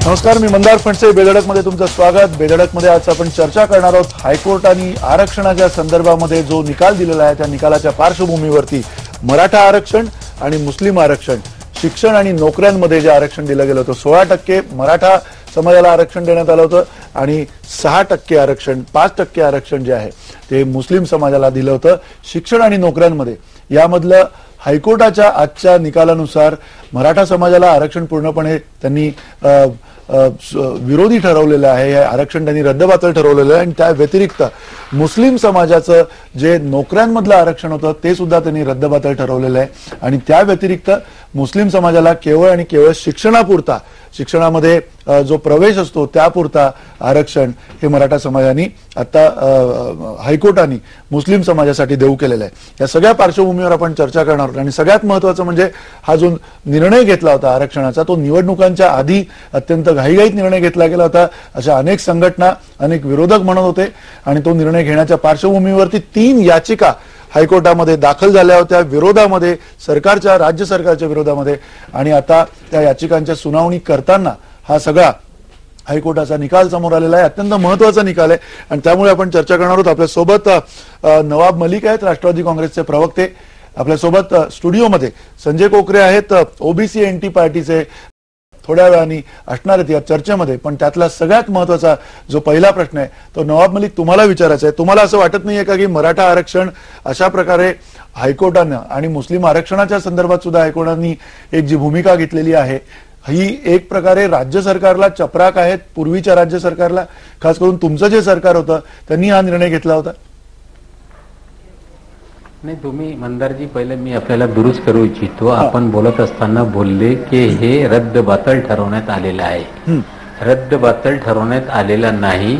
नमस्कार, मी मंदार फणसे. बेधडकमध्ये तुमचं स्वागत. बेधडकमध्ये आज आपण चर्चा करणार आहोत हायकोर्टाने आरक्षणाच्या संदर्भामध्ये जो निकाल दिलेला आहे त्या निकालाच्या पार्श्वभूमीवरती मराठा आरक्षण आणि मुस्लिम आरक्षण, शिक्षण आणि नोकऱ्यांमध्ये जे आरक्षण दिलं गेलं होतं 16% मराठा समाजाला आरक्षण देण्यात आलं होतं आणि 6% आरक्षण 5% आरक्षण जे आहे ते मुस्लिम समाजाला दिलं होतं शिक्षण आणि नोकऱ्यांमध्ये. यामधलं हायकोर्टाच्या आजच्या निकालानुसार मराठा समाजाला आरक्षण पूर्णपणे त्यांनी विरोधी ठरवलेलं आहे. हे आरक्षण त्यांनी रद्दबातल ठरवलेलं आहे आणि त्या व्यतिरिक्त मुस्लिम समाजाचं जे नोकऱ्यांमधलं आरक्षण होतं ते सुद्धा त्यांनी रद्दबातल ठरवलेलं आहे आणि त्या व्यतिरिक्त मुस्लिम समाजाला केवळ आणि केवळ शिक्षणापुरता, शिक्षणामध्ये जो प्रवेश असतो त्यापुरता आरक्षण हे मराठा समाजाने आता हायकोर्टाने मुस्लिम समाजासाठी देऊ केलेलं आहे. या सगळ्या पार्श्वभूमीवर आपण चर्चा करणार आहोत आणि सगळ्यात महत्त्वाचं म्हणजे हा जो निर्णय घेतला होता आरक्षणाचा तो निवडणुकांच्या आधी अत्यंत घाईघाईत निर्णय घेतला गेला होता. अशा अनेक संघटना, अनेक विरोधक म्हणत होते आणि तो निर्णय घेण्याच्या पार्श्वभूमीवरती 3 याचिका हायकोर्टामध्ये दाखल झाल्या होत्या विरोधामध्ये, सरकारच्या, राज्य सरकारच्या विरोधामध्ये. आणि आता त्या याचिकांच्या सुनावणी करताना हा सगळा हायकोर्टाचा निकाल समोर आलेला आहे. अत्यंत महत्वाचा निकाल आहे आणि त्यामुळे आपण चर्चा करणार आहोत. आपल्यासोबत नवाब मलिक आहेत, राष्ट्रवादी काँग्रेसचे प्रवक्ते. आपल्यासोबत स्टुडिओमध्ये संजय कोकरे आहेत, ओबीसी एनटी पार्टीचे. थोड्या वेळाने असणार आहेत या चर्चेमध्ये, पण त्यातला सगळ्यात महत्वाचा जो पहिला प्रश्न आहे तो नवाब मलिक तुम्हाला विचारायचा आहे. तुम्हाला असं वाटत नाहीये का की मराठा आरक्षण अशा प्रकारे हायकोर्टानं आणि मुस्लिम आरक्षणाच्या संदर्भात सुद्धा हायकोर्टाने एक जी भूमिका घेतलेली आहे ही एक प्रकारे राज्य सरकारला चपराक आहेत, पूर्वीच्या राज्य सरकारला, खास करून तुमचं जे सरकार होतं त्यांनी हा निर्णय घेतला होता? नाही, तुम्ही मंदारजी पहिले मी आपल्याला दुरुस्त करू इच्छितो. आपण बोलत असताना बोलले की हे रद्दबातल ठरवण्यात आलेलं आहे. रद्दबातल ठरवण्यात आलेला नाही,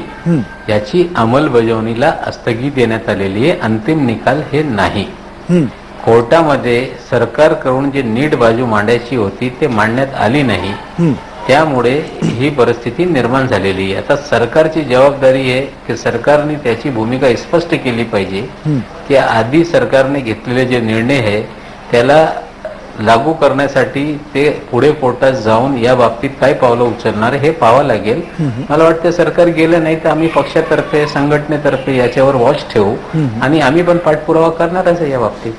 याची अंमलबजावणीला स्थगिती देण्यात आलेली आहे. अंतिम निकाल हे नाही. कोर्टामध्ये सरकारकडून जी नीट बाजू मांडायची होती ते मांडण्यात आली नाही, त्यामुळे ही परिस्थिती निर्माण झालेली आहे. आता सरकारची जबाबदारी आहे की सरकारने त्याची भूमिका स्पष्ट केली पाहिजे की आधी सरकारने घेतलेले जे निर्णय आहे त्याला लागू करण्यासाठी ते पुढे कोर्टात जाऊन या बाबतीत काय पावलं उचलणार हे पाहावं लागेल. मला वाटतं सरकार गेलं नाही तर आम्ही पक्षातर्फे, संघटनेतर्फे याच्यावर वॉच ठेवू आणि आम्ही पण पाठपुरावा करणारच आहे या बाबतीत.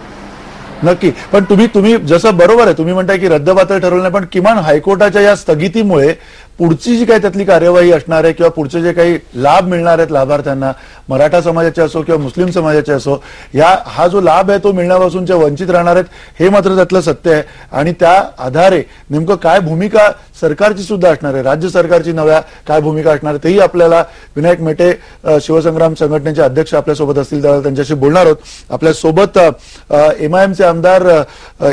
नक्की. पण तुम्ही जसं बरोबर आहे, तुम्ही म्हणताय की रद्दबातल ठरवलं नाही, पण किमान हायकोर्टाच्या या स्थगितीमुळे पुढची जी काही त्यातली कार्यवाही असणार आहे किंवा पुढचे जे काही लाभ मिळणार आहेत लाभार्थ्यांना, मराठा समाजाचे असो किंवा मुस्लिम समाजाचे असो, हा जो लाभ आहे तो मिळण्यापासून वंचित राहणार आहेत हे मात्र त्यातलं सत्य आहे. आणि त्या आधारे नेमकं काय भूमिका सरकारची सुद्धा असणार आहे, राज्य सरकारची नव्या काय भूमिका असणार आहे तेही आपल्याला विनायक मेटे शिवसंग्राम संघटनेचे अध्यक्ष आपल्यासोबत असतील त्यावेळेला त्यांच्याशी बोलणार आहोत. आपल्यासोबत एमआयएमचे आमदार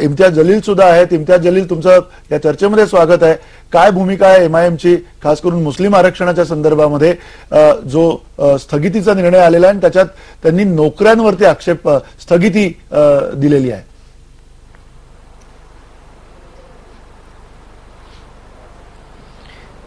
इम्तियाज जलील सुद्धा आहेत. इम्तियाज जलील, तुमचं या चर्चेमध्ये स्वागत आहे. काय भूमिका आहे एमआयएमची खास करून मुस्लिम आरक्षणाच्या संदर्भामध्ये जो स्थगितीचा निर्णय आलेला आहे आणि त्याच्यात त्यांनी नोकऱ्यांवरती आक्षेप स्थगिती दिलेली आहे?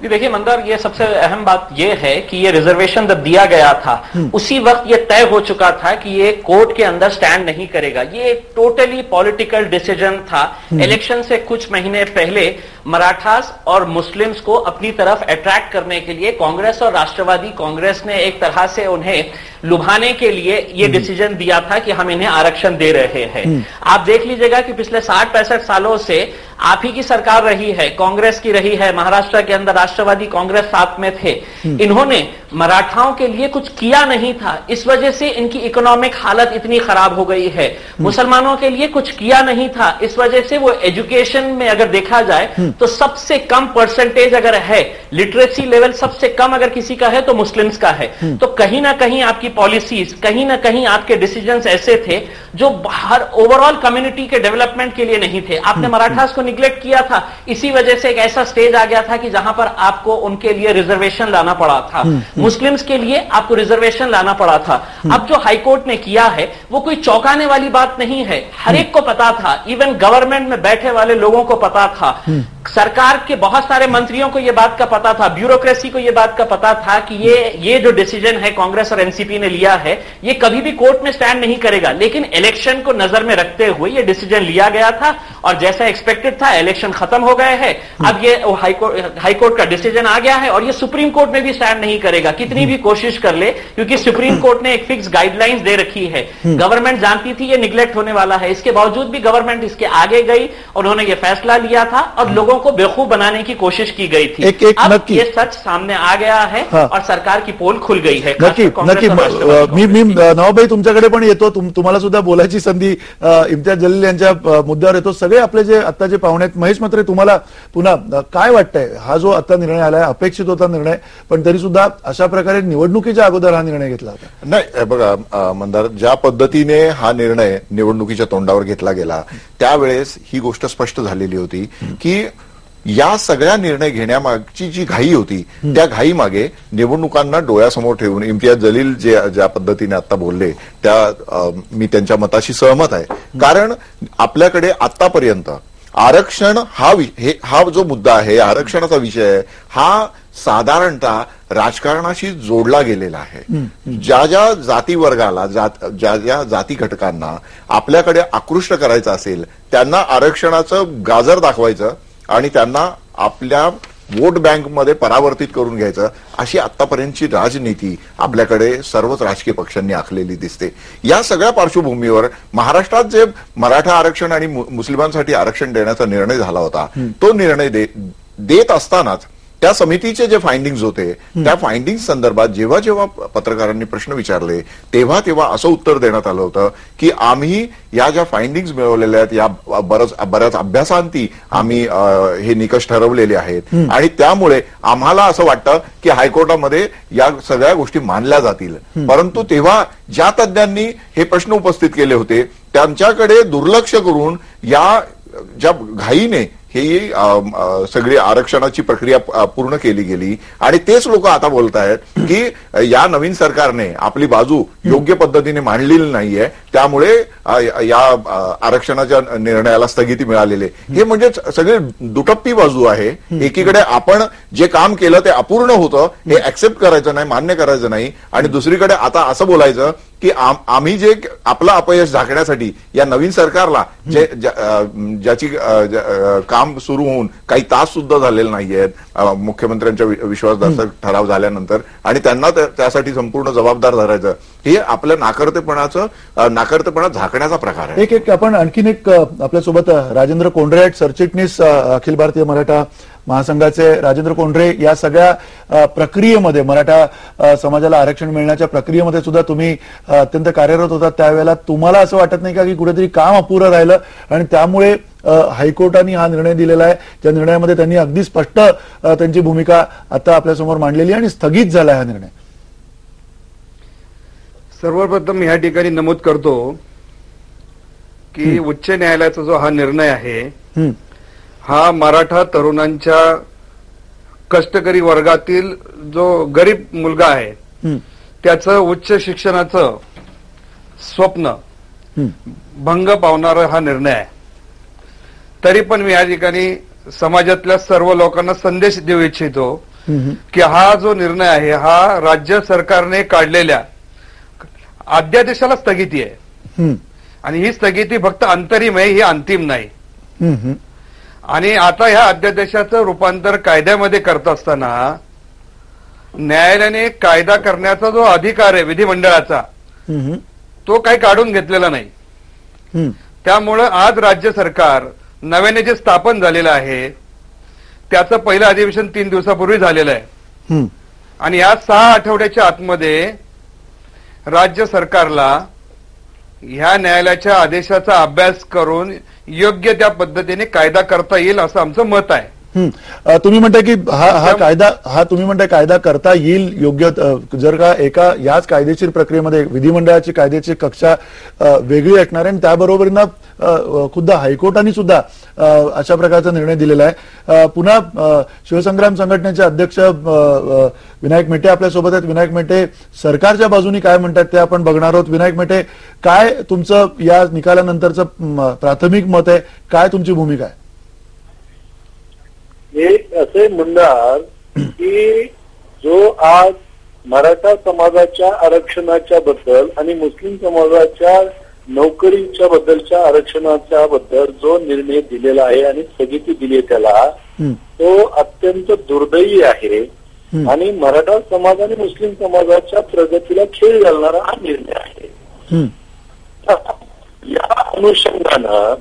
देखिए मंदार, ये सबसे अहम बात ये है कि ये रिजर्वेशन जब दिया गया था उसी वक्त ये तय हो चुका था कि ये कोर्ट के अंदर स्टैंड नहीं करेगा. ये एक टोटली पॉलिटिकल डिसीजन था. इलेक्शन से कुछ महीने पहले मराठास और मुस्लिम्स को अपनी तरफ अट्रैक्ट करने के लिए कांग्रेस और राष्ट्रवादी कांग्रेस ने एक तरह से उन्हें लुभाने के लिए ये डिसीजन दिया था कि हम इन्हें आरक्षण दे रहे हैं. आप देख लीजिएगा कि पिछले 60-65 सालों से आप ही की सरकार रही है, कांग्रेस की रही है, महाराष्ट्र के अंदर राष्ट्रवादी कांग्रेस साथ में थे. इन्होंने मराठाओं के लिए कुछ किया नहीं था, इस वजह से इनकी इकोनॉमिक हालत इतनी खराब हो गई है. मुसलमानों के लिए कुछ किया नहीं था, इस वजह से वो एजुकेशन में अगर देखा जाए तो सबसे कम परसेंटेज अगर है, लिटरेसी लेवल सबसे कम अगर किसी का है तो मुस्लिम्स का है. तो कहीं ना कहीं आपकी पॉलिसीज, कहीं ना कहीं आपके डिसीजंस ऐसे थे जो हर ओवरऑल कम्युनिटी के डेवलपमेंट के लिए नहीं थे. आपने मराठास को निग्लेक्ट किया था, इसी वजह से एक ऐसा स्टेज आ गया था कि जहां पर आपको उनके लिए रिजर्वेशन लाना पड़ा था. मुस्लिम्स के लिए आपको रिजर्वेशन लाना पड़ा था. अब जो हाईकोर्ट ने किया है वो कोई चौंकाने वाली बात नहीं है. हर एक को पता था, इवन गवर्नमेंट में बैठे वाले लोगों को पता था. सरकार के बहुत सारे मंत्रियों को यह बात का पता था, ब्यूरोक्रेसी को यह बात का पता था कि ये जो डिसीजन है कांग्रेस और एनसीपी ने लिया है ये कभी भी कोर्ट में स्टैंड नहीं करेगा, लेकिन इलेक्शन को नजर में रखते हुए ये डिसीजन लिया गया था और जैसा एक्सपेक्टेड था इलेक्शन खत्म हो गए हैं। अब ये हाईकोर्ट का डिसीजन आ गया है और ये सुप्रीम कोर्ट में भी स्टैंड नहीं करेगा, कितनी भी कोशिश कर ले, क्योंकि सुप्रीम कोर्ट ने एक फिक्स गाइडलाइंस दे रखी है। गवर्नमेंट जानती थी ये निगलेक्ट होने वाला है, इसके बावजूद भी गवर्नमेंट इसके आगे गई, उन्होंने ये फैसला लिया था और लोगों को बेवकूफ बनाने की कोशिश की गई थी। अब ये सच सामने आ गया है और सरकार की पोल खुल गई है। नक्की मी नवाबाई तुमच्याकडे पण येतो, तुम्हाला सुद्धा बोलायची संधी इम्तियाज जलील यांच्या मुद्द्यावर येतो। सगळे आपले जे आता जे पाहुणे आहेत, महेश म्हात्रे तुम्हाला पुन्हा काय वाटतंय, हा जो आता निर्णय आलाय अपेक्षित होता निर्णय, पण तरी सुद्धा अशा प्रकारे निवडणुकीच्या अगोदर हा निर्णय घेतला होता? नाही बघा मंदार, ज्या पद्धतीने हा निर्णय निवडणुकीच्या तोंडावर घेतला गेला त्यावेळेस ही गोष्ट स्पष्ट झालेली होती की या सगळ्या निर्णय घेण्यामागची जी घाई होती त्या घाई मागे निवडणुकांना डोळ्यासमोर ठेवून इम्तियाज जलील ज्या पद्धतीने आता बोलले त्या मी त्यांच्या मताशी सहमत आहे। कारण आपल्याकडे आतापर्यंत आरक्षण हा जो मुद्दा आहे, आरक्षणाचा विषय हा साधारणतः राजकारणाशी जोडला गेलेला आहे। ज्या ज्या जाती वर्गाला ज्या ज्या जाती घटकांना आपल्याकडे आकृष्ट करायचं असेल त्यांना आरक्षणाचं गाजर दाखवायचं आणि त्यांना आपल्या वोट बँकमध्ये परावर्तित करून घ्यायचं, अशी आतापर्यंतची राजनीती आपल्याकडे सर्वच राजकीय पक्षांनी आखलेली दिसते। या सगळ्या पार्श्वभूमीवर महाराष्ट्रात जे मराठा आरक्षण आणि मुस्लिमांसाठी आरक्षण देण्याचा निर्णय झाला होता तो निर्णय देत असतानाच त्या समितीचे जे फाइंडिंग्स होते त्या फाइंडिंग्स संदर्भात जेव्हा जेव्हा पत्रकारांनी प्रश्न विचारले तेव्हा तेव्हा असं उत्तर देण्यात आलं होतं की आम्ही या ज्या फाइंडिंग्स मिळवलेल्या आहेत या बऱ्याच अभ्यासांती आम्ही हे निकष ठरवलेले आहेत आणि त्यामुळे आम्हाला असं वाटतं की हायकोर्टामध्ये या सगळ्या गोष्टी मानल्या जातील। परंतु तेव्हा ज्या तज्ञांनी हे प्रश्न उपस्थित केले होते त्यांच्याकडे दुर्लक्ष करून या ज्या घाईने ही सगळी आरक्षणाची प्रक्रिया पूर्ण केली गेली आणि तेच लोक आता बोलत आहेत की या नवीन सरकारने आपली बाजू योग्य पद्धतीने मांडलेली नाहीये, त्यामुळे या आरक्षणाच्या निर्णयाला स्थगिती मिळालेली। हे म्हणजे सगळे दुटप्पी बाजू आहे। एकीकडे आपण जे काम केलं ते अपूर्ण होतं हे ऍक्सेप्ट करायचं नाही, मान्य करायचं नाही, आणि दुसरीकडे आता असं बोलायचं की आम्ही जे आपलं अपयश झाकण्यासाठी या नवीन सरकारला ज्याची काम सुरू होऊन काही तास सुद्धा झालेले नाहीयेत मुख्यमंत्र्यांच्या विश्वासदर्शक ठराव झाल्यानंतर आणि त्यांना त्यासाठी संपूर्ण जबाबदार धरायचं, हे आपल्या नाकर्तेपणा झाकण्याचा प्रकार आहे। एक आपण आणखीन एक आपल्यासोबत राजेंद्र कोंढरे आहेत, सरचिटणीस अखिल भारतीय मराठा महासंघाचे राजेंद्र कोंढरे। या सगळ्या प्रक्रियेमध्ये मराठा समाजाला आरक्षण मिळण्याच्या प्रक्रियेमध्ये सुद्धा तुम्ही अत्यंत कार्यरत होता, त्यावेळेला तुम्हाला असं वाटत नाही का की कुठेतरी काम अपुरं राहिलं आणि त्यामुळे हायकोर्टाने हा निर्णय दिलेला आहे, त्या निर्णयामध्ये त्यांनी अगदी स्पष्ट त्यांची भूमिका आता आपल्यासमोर मांडलेली आणि स्थगित झाला हा निर्णय? सर्वप्रथम या ठिकाणी नमूद करतो की उच्च न्यायालयाचा जो हा निर्णय आहे हा मराठा तरुणांच्या कष्टकरी वर्गातील जो गरीब मुलगा आहे त्याचं उच्च शिक्षणाचं स्वप्न भंग पावणारा हा निर्णय आहे। तरी पण मी या ठिकाणी समाजातल्या सर्व लोकांना संदेश देऊ इच्छितो की हा जो निर्णय आहे हा राज्य सरकारने काढलेल्या अध्यादेशाला स्थगिती आहे आणि ही स्थगिती फक्त अंतरिम आहे, ही अंतिम नाही। आणि आता ह्या अध्यादेशाचं रूपांतर कायद्यामध्ये करत असताना न्यायालयाने कायदा करण्याचा जो अधिकार आहे विधिमंडळाचा तो काही काढून घेतलेला नाही। त्यामुळं आज राज्य सरकार नव्याने जे स्थापन झालेलं आहे त्याचं पहिलं अधिवेशन 3 दिवसापूर्वी झालेलं आहे आणि या 6 आठवड्याच्या आतमध्ये राज्य सरकारला ह्या न्यायालयाच्या आदेशाचा अभ्यास करून योग्य त्या पद्धतीने कायदा करता येईल असं आमचं मत आहे। तुम्ही म्हणताय की तुम्ही म्हणताय कायदा करता येईल योग्य, जर का एका याच कायदेशीर प्रक्रियेमध्ये विधिमंडळाची कायद्याची कक्षा वेगळी असणार आहे आणि त्याबरोबरीनं खुद्द हायकोर्टाने सुद्धा अशा प्रकारचा निर्णय दिलेला आहे। पुन्हा शिवसंग्राम संघटनेचे अध्यक्ष विनायक मेटे आपल्यासोबत आहेत। विनायक मेटे सरकारच्या बाजूनी काय म्हणतात ते आपण बघणार आहोत। विनायक मेटे, काय तुमचं या निकालानंतरचं प्राथमिक मत आहे, काय तुमची भूमिका आहे? एक असे म्हणणार की जो आज मराठा समाजाच्या आरक्षणाच्या बद्दल आणि मुस्लिम समाजाच्या नोकरीच्या बद्दलच्या आरक्षणाच्या बद्दल जो निर्णय दिलेला आहे आणि स्थगिती दिली त्याला, तो अत्यंत दुर्दैवी आहे आणि मराठा समाज आणि मुस्लिम समाजाच्या प्रगतीला खीळ घालणारा हा निर्णय आहे. या अनुषंगानं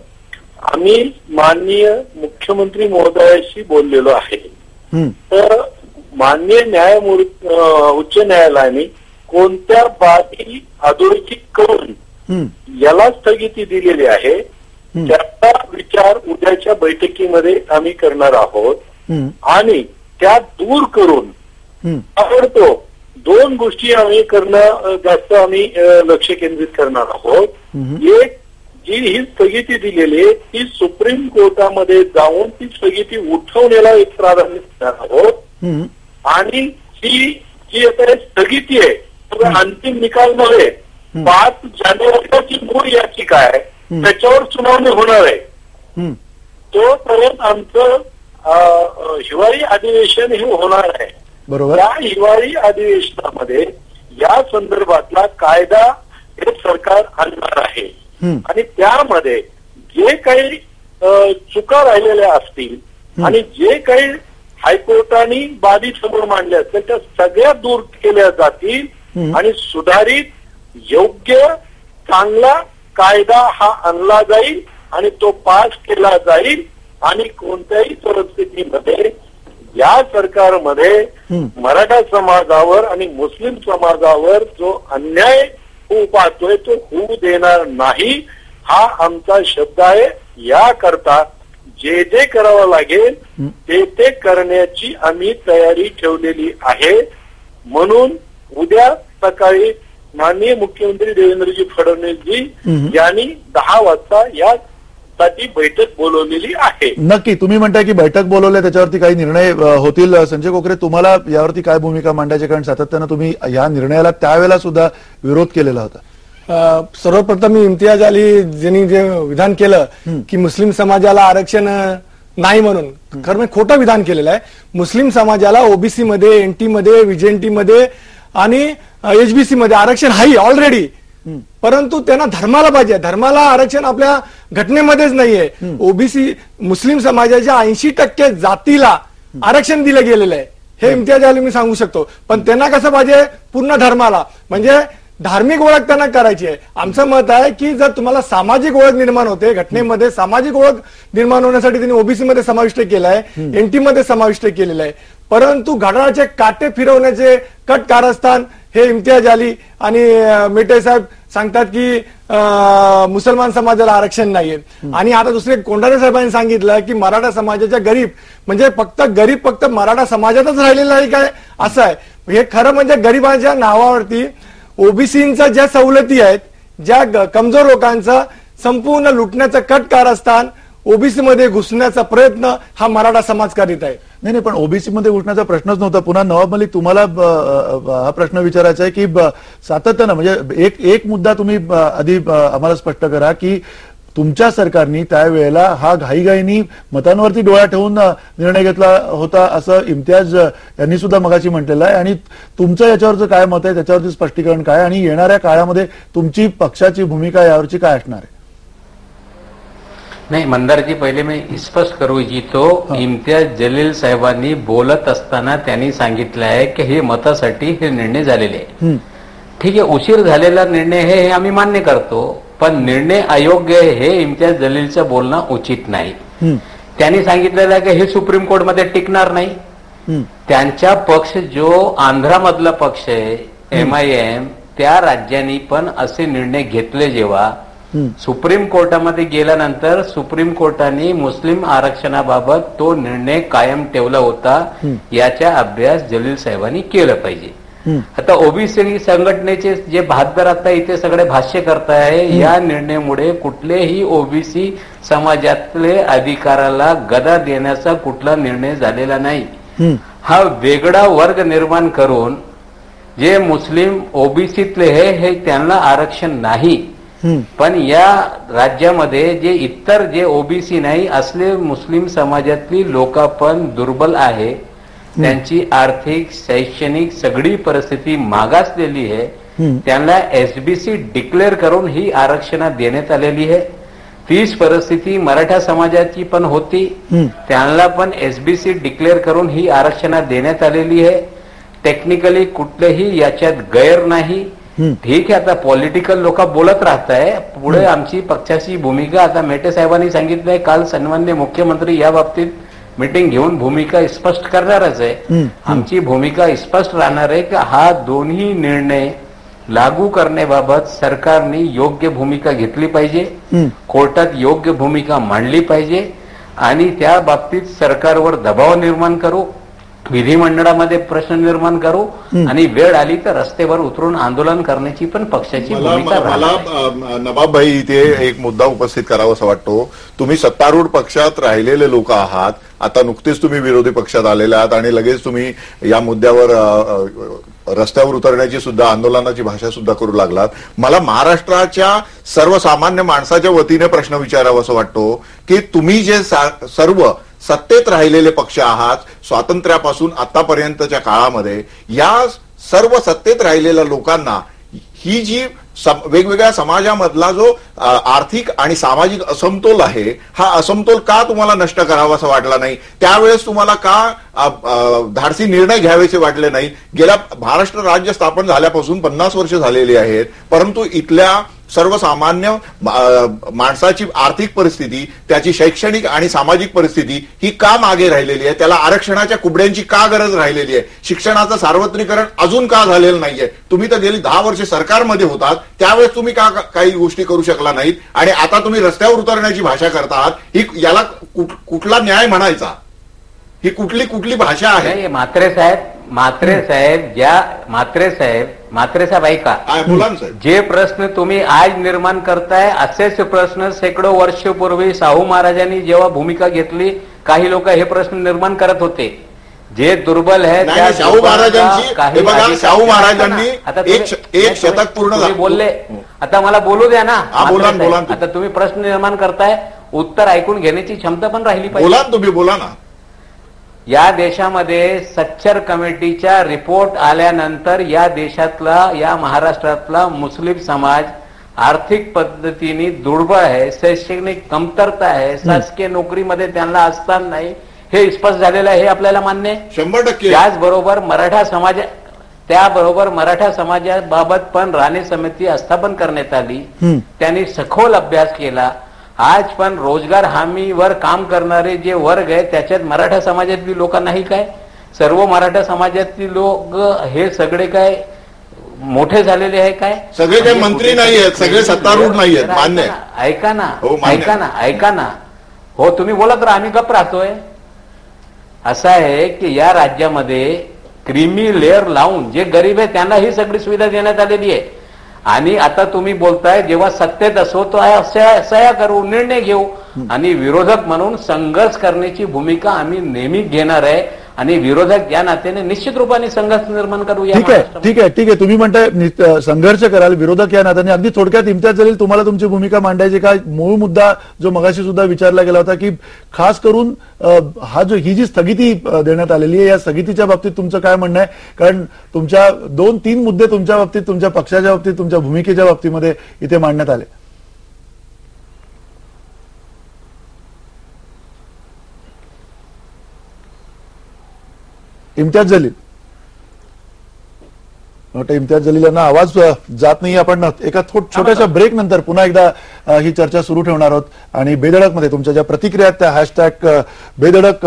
आम्ही माननीय मुख्यमंत्री महोदयाशी बोललेलो आहे. तर माननीय उच्च न्यायालयाने कोणत्या बाबी अधोरेखित करून याला स्थगिती दिलेली आहे त्याचा विचार उद्याच्या बैठकीमध्ये आम्ही करणार आहोत आणि त्या दूर करून ताबडतोब दोन गोष्टी आम्ही करणं जास्त आम्ही लक्ष केंद्रित करणार आहोत. एक, जी ही स्थगिती दिलेली आहे ती सुप्रीम कोर्टामध्ये जाऊन ती स्थगिती उठवण्याला एक प्राधान्य देणार आहोत आणि ही जी आता स्थगिती आहे अंतिम निकाल नव्हे, 5 जानेवारीला जी मूळ याचिका आहे त्याच्यावर सुनावणी होणार आहे. तोपर्यंत आमचं हिवाळी अधिवेशन हे होणार आहे. बरोबर. या हिवाळी अधिवेशनामध्ये या संदर्भातला कायदा हे सरकार आणणार आहे आणि त्यामध्ये जे काही चुका राहिलेल्या असतील आणि जे काही हायकोर्टाने बाबी समोर मांडल्या असतील त्या सगळ्या दूर केल्या जातील आणि सुधारित योग्य चांगला कायदा हा आणला जाईल आणि तो पास केला जाईल आणि कोणत्याही परिस्थितीमध्ये या सरकारमध्ये मराठा समाजावर आणि मुस्लिम समाजावर जो अन्याय होऊ पाहतोय तो होऊ देणार नाही हा आमचा शब्द आहे. याकरता जे जे करावं लागेल ते करण्याची आम्ही तयारी ठेवलेली आहे. म्हणून उद्या सकाळी माननीय मुख्यमंत्री देवेंद्रजी फडणवीसजी यांनी 10 वाजता यासाठी बैठक बोलवलेली आहे. नक्की तुम्ही म्हणताय की बैठक बोलवल्या त्याच्यावरती काही निर्णय होतील. संजय कोकरे, तुम्हाला यावरती काय भूमिका मांडायची, कारण सातत्यानं तुम्ही या निर्णयाला त्यावेळेला सुद्धा विरोध केलेला होता. सर्वप्रथम इम्तियाज अली यांनी जे विधान केलं की मुस्लिम समाजाला आरक्षण नाही म्हणून, खरं म्हणजे खोटं विधान केलेलं आहे. मुस्लिम समाजाला ओबीसी मध्ये, एनटी मध्ये, व्हीजेएनटी मध्ये आणि एचबीसी मध्ये आरक्षण आहे ऑलरेडी, परंतु त्यांना धर्माला पाहिजे. धर्माला आरक्षण आपल्या घटनेमध्येच नाहीये. ओबीसी मुस्लिम समाजाच्या 80% जातीला आरक्षण दिलं गेलेलं आहे हे इम्तियाज अली मी सांगू शकतो. पण त्यांना कसं पाहिजे, पूर्ण धर्माला, म्हणजे धार्मिक ओळख त्यांना करायची आहे. आमचं मत आहे की जर तुम्हाला सामाजिक ओळख निर्माण होते, घटनेमध्ये सामाजिक ओळख निर्माण होण्यासाठी त्यांनी ओबीसी मध्ये समाविष्ट केलाय, एनटी मध्ये समाविष्ट केलेलं आहे, परंतु घड्याळाचे काटे फिरवण्याचे कट कारस्थान हे इम्तियाज अली आणि मेटे साहेब सांगतात की मुसलमान समाजाला आरक्षण नाहीये. आणि आता दुसरे कोंढारे साहेबांनी सांगितलं की मराठा समाजाच्या गरीब म्हणजे फक्त मराठा समाजातच राहिलेला आहे काय, असं आहे. हे खरं म्हणजे गरिबांच्या नावावरती ओबीसींच्या ज्या सवलती आहेत, ज्या कमजोर लोकांचा संपूर्ण लुटण्याचं कट कारस्थान, ओबीसी मध्ये घुसण्याचा प्रयत्न हा मराठा समाज करीत आहे. नाही, पण ओबीसी मध्ये घुसण्याचा प्रश्नच नव्हता. पुन्हा नवाब मलिक, तुम्हाला हा प्रश्न विचारायचा आहे की सातत्यानं म्हणजे एक मुद्दा तुम्ही आधी आम्हाला स्पष्ट करा की तुमच्या सरकारने त्यावेळेला हा घाईघाईनी मतांवरती डोळा ठेवून निर्णय घेतला होता असं इम्तियाज यांनी सुद्धा मगाशी म्हटलेलं आहे. आणि तुमचं याच्यावरचं काय मत आहे, त्याच्यावरती स्पष्टीकरण काय, आणि येणाऱ्या काळामध्ये तुमची पक्षाची भूमिका यावरची काय असणार आहे? नाही मंदारजी, पहिले मी स्पष्ट करू इच्छितो, इम्तियाज जलील साहेबांनी बोलत असताना त्यांनी सांगितलं आहे की हे मतासाठी हे निर्णय झालेले आहे. ठीक आहे, उशीर झालेला निर्णय हे आम्ही मान्य करतो, पण निर्णय अयोग्य हे इम्तियाज जलीलचं बोलणं उचित नाही. त्यांनी सांगितलेलं आहे की हे सुप्रीम कोर्टमध्ये टिकणार नाही. त्यांचा पक्ष जो आंध्रामधला पक्ष आहे MIM, त्या राज्यांनी पण असे निर्णय घेतले. जेव्हा सुप्रीम कोर्टामध्ये गेल्यानंतर सुप्रीम कोर्टाने मुस्लिम आरक्षणाबाबत तो निर्णय कायम ठेवला होता. याचा अभ्यास जलील साहेबांनी केला पाहिजे. आता ओबीसी संघटनेचे जे बहादर आता इथे सगळे भाष्य करताय, या निर्णयामुळे कुठलेही ओबीसी समाजातले अधिकाराला गदा देण्याचा कुठला निर्णय झालेला नाही. हा वेगळा वर्ग निर्माण करून जे मुस्लिम ओबीसीतले हे त्यांना आरक्षण नाही पण या राज्यामध्ये जे इतर जे ओबीसी नाही असले मुस्लिम समाजातली लोक पण दुर्बल आहे, त्यांची आर्थिक शैक्षणिक सगळी परिस्थिती मागासलेली आहे, त्यांना एसबीसी डिक्लेअर करून ही आरक्षण देण्यात आलेली आहे. तीच परिस्थिती मराठा समाजाची पण होती, त्यांना पण एसबीसी डिक्लेअर करून ही आरक्षण देण्यात आलेली आहे. टेक्निकली कुठलेही याच्यात गैर नाही. ठीक आहे, आता पॉलिटिकल लोक बोलत राहत आहे. पुढे आमची पक्षाची भूमिका आता मेटे साहेबांनी सांगितलंय, काल सन्माननीय मुख्यमंत्री या बाबतीत मीटिंग घेऊन भूमिका स्पष्ट करणारच आहे. आमची भूमिका स्पष्ट राहणार आहे की हा दोन्ही निर्णय लागू करण्याबाबत सरकारने योग्य भूमिका घेतली पाहिजे, कोर्टात योग्य भूमिका मांडली पाहिजे आणि त्या बाबतीत सरकारवर दबाव निर्माण करू, विधिमंडळामध्ये प्रश्न निर्माण करू आणि वेळ आली तर रस्त्यावर उतरून आंदोलन करण्याची पण पक्षाची भूमिका मला नवाब भाई इथे एक मुद्दा उपस्थित करावा असं वाटतो. तुम्ही सत्तारूढ पक्षात राहिलेले लोक आहात, आता नुकतेच तुम्ही विरोधी पक्षात आलेले आहात आणि लगेच तुम्ही या मुद्द्यावर रस्त्यावर उतरण्याची सुद्धा आंदोलनाची भाषा सुद्धा करू लागलात. मला महाराष्ट्राच्या सर्वसामान्य माणसाच्या वतीने प्रश्न विचारावा असं वाटतो की तुम्ही जे सर्व सत्तेत राहिलेले पक्ष आहात स्वातंत्र्यापासून आतापर्यंतच्या काळामध्ये, या सर्व सत्तेत राहिलेल्या लोकांना ही जी वेगवेगळ्या समाजामधला जो आर्थिक आणि सामाजिक असमतोल आहे, हा असमतोल का तुम्हाला नष्ट करावा असं वाटला नाही? त्यावेळेस तुम्हाला का धाडसी निर्णय घ्यावेसे वाटले नाही? गेल्या महाराष्ट्र राज्य स्थापन झाल्यापासून 50 वर्ष झालेली आहेत, परंतु इथल्या सर्वसामान्य माणसाची आर्थिक परिस्थिती, त्याची शैक्षणिक आणि सामाजिक परिस्थिती ही का मागे राहिलेली आहे? त्याला आरक्षणाच्या कुबड्यांची का गरज राहिलेली आहे? शिक्षणाचं सार्वत्रिकरण अजून का झालेलं नाहीये? तुम्ही तर गेली 10 वर्ष सरकारमध्ये होतात, त्यावेळेस तुम्ही का काही गोष्टी करू शकला नाहीत आणि आता तुम्ही रस्त्यावर उतरण्याची भाषा करता आहात? ही याला कुठला न्याय म्हणायचा? ही कुठली भाषा आहे? म्हात्रे साहेब ऐका, जे प्रश्न तुम्ही आज निर्माण करताय असेच प्रश्न शेकडो वर्षपूर्वी शाहू महाराजांनी जेव्हा भूमिका घेतली, काही लोक हे प्रश्न निर्माण करत होते. जे दुर्बल आहे त्या शाहू महाराजांनी एक शतक पूर्ण झाले बोलले. आता मला बोलू द्या ना. आता तुम्ही प्रश्न निर्माण करताय, उत्तर ऐकून घेण्याची क्षमता पण राहिली पाहिजे. तुम्ही बोला ना. या देशामध्ये सच्चर कमिटीच्या रिपोर्ट आल्यानंतर या देशातला, या महाराष्ट्रातला मुस्लिम समाज आर्थिक पद्धतीने दुर्बळ आहे, शैक्षणिक कमतरता आहे, शासकीय नोकरीमध्ये त्यांना स्थान नाही, हे स्पष्ट झालेलं आहे. हे आपल्याला मान्य आहे 100%. त्याचबरोबर मराठा समाजाबाबत पण राणे समिती स्थापन करण्यात आली. त्यांनी सखोल अभ्यास केला. आज पण रोजगार हमीवर काम करणारे जे वर्ग आहे त्याच्यात मराठा समाजातली लोक नाही काय? सर्व मराठा समाजातली लोक हे सगळे काय मोठे झालेले आहे काय? सगळे काही मंत्री नाही आहेत, सगळे सत्तारूढ नाही आहेत. मान्य. ऐका ना. हो, तुम्ही बोलत राहा, आम्ही गप्प राहतोय. असं आहे की या राज्यामध्ये क्रीमी लेअर लावून जे गरीब आहे त्यांना ही सगळी सुविधा देण्यात आलेली आहे. आणि आता तुम्ही बोलताय जेव्हा सत्तेत असो तो सह्या करू, निर्णय घेऊ, आणि विरोधक म्हणून संघर्ष करण्याची भूमिका आम्ही नेहमी घेणार आहे आणि विरोधक या नात्याने निश्चित रूपाने संघर्ष निर्माण करू. ठीक आहे. तुम्ही म्हणताय संघर्ष कराल विरोधक या नात्याने. अगदी थोडक्यात इम्तियाज जलील, तुम्हाला तुमची भूमिका मांडायची का? मूळ मुद्दा जो मगाशी सुद्धा विचारला गेला होता की खास करून ही जी स्थगिती देण्यात आलेली आहे, या स्थगितीच्या बाबतीत तुमचं काय म्हणणं आहे? कारण तुमच्या 2-3 मुद्दे तुमच्या बाबतीत, तुमच्या पक्षाच्या बाबतीत, तुमच्या भूमिकेच्या बाबतीमध्ये इथे मांडण्यात आले. इम्तियाज जलील, इम्तियाज जलील यांना आवाज जात नाही. आपण एका छोट्याशा ब्रेक नंतर पुन्हा एकदा ही चर्चा सुरू ठेवणार आहोत आणि बेधडक मध्ये तुमच्या ज्या प्रतिक्रिया आहेत त्या हॅशटॅग बेधडक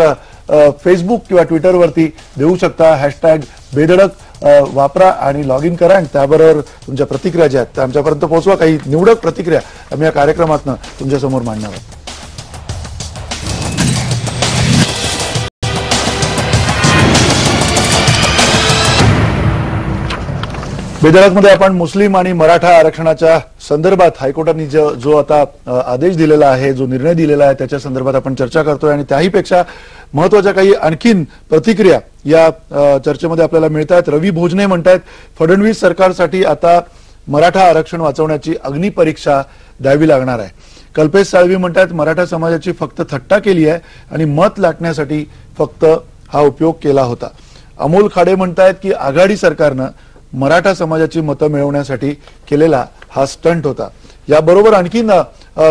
फेसबुक किंवा ट्विटरवरती देऊ शकता. हॅशटॅग बेधडक वापरा आणि लॉग इन करा आणि त्याबरोबर तुमच्या प्रतिक्रिया ज्या आहेत त्या आमच्यापर्यंत पोहोचवा. काही निवडक प्रतिक्रिया आम्ही या कार्यक्रमातून तुमच्यासमोर मांडणार आहोत. बेधडकमध्ये आपण मुस्लिम आणि मराठा आरक्षणाच्या संदर्भात हायकोर्टाने जो आता आदेश दिलेला आहे, जो निर्णय दिलेला आहे, त्याच्या संदर्भात आपण चर्चा करतोय आणि त्याहीपेक्षा महत्वाच्या काही आणखीन प्रतिक्रिया या चर्चेमध्ये आपल्याला मिळतात. रवी भोजने म्हणतायत फडणवीस सरकारसाठी आता मराठा आरक्षण वाचवण्याची अग्निपरीक्षा द्यावी लागणार आहे. कल्पेश साळवी म्हणतात मराठा समाजाची फक्त थट्टा केली आहे आणि मत लाटण्यासाठी फक्त हा उपयोग केला होता. अमोल खाडे म्हणतायत की आघाडी सरकारनं मराठा समाजाची मतं मिळवण्यासाठी केलेला हा स्टंट होता. याबरोबर आणखीन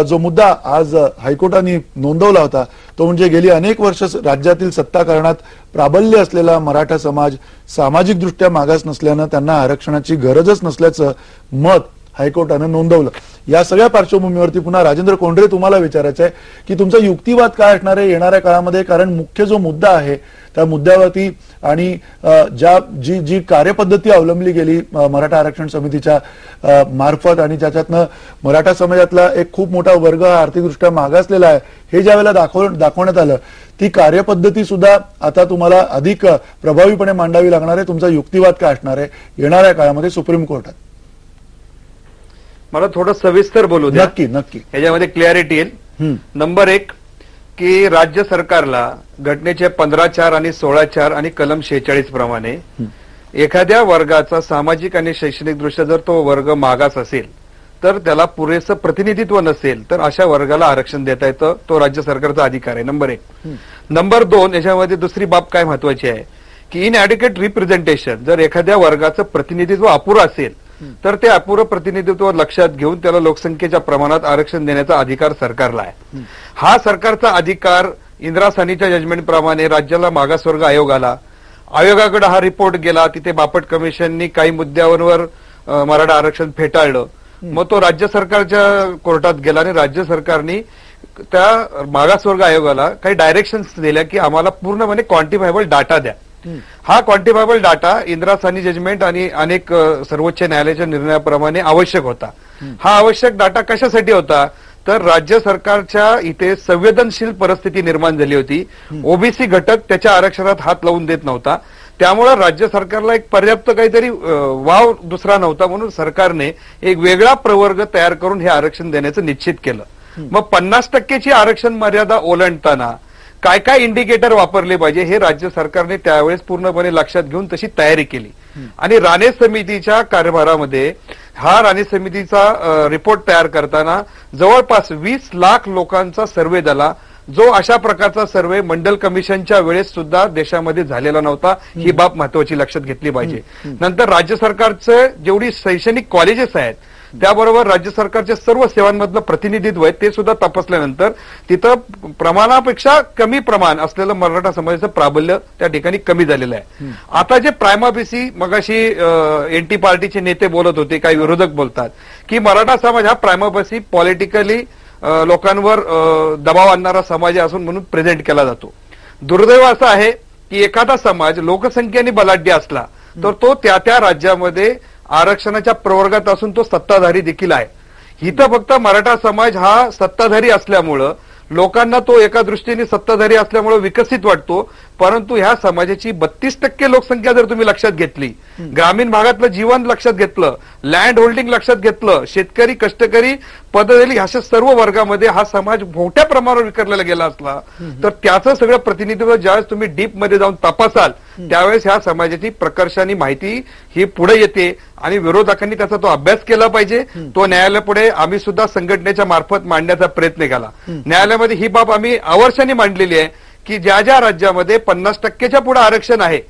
जो मुद्दा आज हायकोर्टाने नोंदवला होता तो म्हणजे गेली अनेक वर्ष राज्यातील सत्ताकारणात प्राबल्य असलेला मराठा समाज सामाजिक दृष्ट्या मागास नसल्यानं त्यांना आरक्षणाची गरजच नसल्याचं मत हायकोर्टानं नोंदवलं. या सगळ्या पार्श्वभूमीवरती पुन्हा राजेंद्र कोंढरे तुम्हाला विचारायचं आहे की तुमचा युक्तिवाद काय असणार आहे येणाऱ्या काळामध्ये, कारण मुख्य जो मुद्दा आहे त्या मुद्द्यावरती आणि जी कार्यपद्धती अवलंबली गेली मराठा आरक्षण समितीच्या मार्फत आणि त्याच्यातनं मराठा समाजातला एक खूप मोठा वर्ग हा आर्थिकदृष्ट्या मागासलेला आहे हे ज्या वेळेला दाखवण्यात आलं ती कार्यपद्धती सुद्धा आता तुम्हाला अधिक प्रभावीपणे मांडावी लागणार आहे. तुमचा युक्तिवाद काय असणार आहे येणाऱ्या काळामध्ये सुप्रीम कोर्टात? मला थोडं सविस्तर बोलू द्या. नक्की नक्की ह्याच्यामध्ये क्लॅरिटी येईल. नंबर 1 की राज्य सरकारला घटनेचे 15(4) आणि 16(4) आणि कलम 46 प्रमाणे एखाद्या वर्गाचा सामाजिक आणि शैक्षणिक दृष्ट्या जर तो वर्ग मागास असेल तर त्याला पुरेसं प्रतिनिधित्व नसेल तर अशा वर्गाला आरक्षण देता येतं. तो राज्य सरकारचा अधिकार आहे. नंबर 1. नंबर 2 याच्यामध्ये दुसरी बाब काय महत्वाची आहे की इनएडिक्वेट रिप्रेझेंटेशन, जर एखाद्या वर्गाचं प्रतिनिधित्व अपुरं असेल तर ते अपुरं प्रतिनिधित्व लक्षात घेऊन त्याला लोकसंख्येच्या प्रमाणात आरक्षण देण्याचा अधिकार सरकारला आहे. हा सरकारचा अधिकार इंदिरा साहनीच्या जजमेंटप्रमाणे राज्याला मागासवर्ग आयोगाकडे हा रिपोर्ट गेला. तिथे बापट कमिशननी काही मुद्द्यांवर मराठा आरक्षण फेटाळलं. मग तो राज्य सरकारच्या कोर्टात गेला आणि राज्य सरकारने त्या मागासवर्ग आयोगाला काही डायरेक्शन्स दिल्या की आम्हाला पूर्णपणे क्वांटिफायबल डाटा द्या. हा quantifiable data Indira Sawhney judgement आणि अनेक सर्वोच्च न्यायालयाच्या निर्णयाप्रमाणे आवश्यक होता. हा आवश्यक डाटा कशासाठी होता तर राज्य सरकारच्या इथे संवेदनशील परिस्थिती निर्माण झाली होती. ओबीसी घटक त्याच्या आरक्षणात हात लावून देत नव्हता. त्यामुळे राज्य सरकारला एक पर्याप्त काहीतरी वाव दुसरा नव्हता म्हणून सरकारने एक वेगळा प्रवर्ग तयार करून हे आरक्षण देण्याचं निश्चित केलं. मग 50% आरक्षण मर्यादा ओलांडताना काय काय इंडिकेटर वापरले पाहिजे हे राज्य सरकारने त्यावेळेस पूर्णपणे लक्षात घेऊन तशी तयारी केली. आणि राणे समितीच्या कारभारामध्ये हा राणे समितीचा रिपोर्ट तयार करताना जवळपास 20 लाख लोकांचा सर्व्हे झाला, जो अशा प्रकारचा सर्व्हे मंडल कमिशनच्या वेळेस सुद्धा देशामध्ये झालेला नव्हता. ही बाब महत्वाची लक्षात घेतली पाहिजे. नंतर राज्य सरकारचे जेवढी शैक्षणिक कॉलेजेस आहेत त्याबरोबर राज्य सरकारच्या सर्व सेवांमधलं प्रतिनिधित्व आहे ते सुद्धा तपासल्यानंतर तिथं प्रमाणापेक्षा कमी प्रमाण असलेलं मराठा समाजाचं प्राबल्य त्या ठिकाणी कमी झालेलं आहे. आता जे प्रायमाफेसी मगाशी एनटी पार्टीचे नेते बोलत होते, काही विरोधक बोलतात की मराठा समाज हा प्रायमाफेसी पॉलिटिकली लोकांवर दबाव आणणारा समाज असून म्हणून प्रेझेंट केला जातो. दुर्दैव असं आहे की एखादा समाज लोकसंख्येने बलाढ्य असला तर तो त्या त्या राज्यामध्ये आरक्षणाच्या प्रवर्गात असून तो सत्ताधारी देखील आहे. इथं फक्त मराठा समाज हा सत्ताधारी असल्यामुळं लोकांना तो एका दृष्टीने सत्ताधारी असल्यामुळे विकसित वाटतो, परंतु ह्या समाजाची 32% लोकसंख्या जर तुम्ही लक्षात घेतली, ग्रामीण भागातलं जीवन लक्षात घेतलं, लँड होल्डिंग लक्षात घेतलं, शेतकरी कष्टकरी पदवेली अशा सर्व वर्गामध्ये हा समाज मोठ्या प्रमाणावर विखरलेला गेला असला तर त्याचं सगळं प्रतिनिधित्व ज्यावेळेस तुम्ही डीप मध्ये जाऊन तपासाल त्यावेळेस ह्या समाजाची प्रकर्षाने माहिती ही पुढे येते आणि विरोधकांनी त्याचा तो अभ्यास केला पाहिजे. तो न्यायालयापुढे आम्ही सुद्धा संघटनेच्या मार्फत मांडण्याचा प्रयत्न केला. न्यायालयामध्ये ही बाब आम्ही अवर्षाने मांडलेली आहे की ज्या ज्या राज्यामध्ये 50%च्या पुढे आरक्षण आहे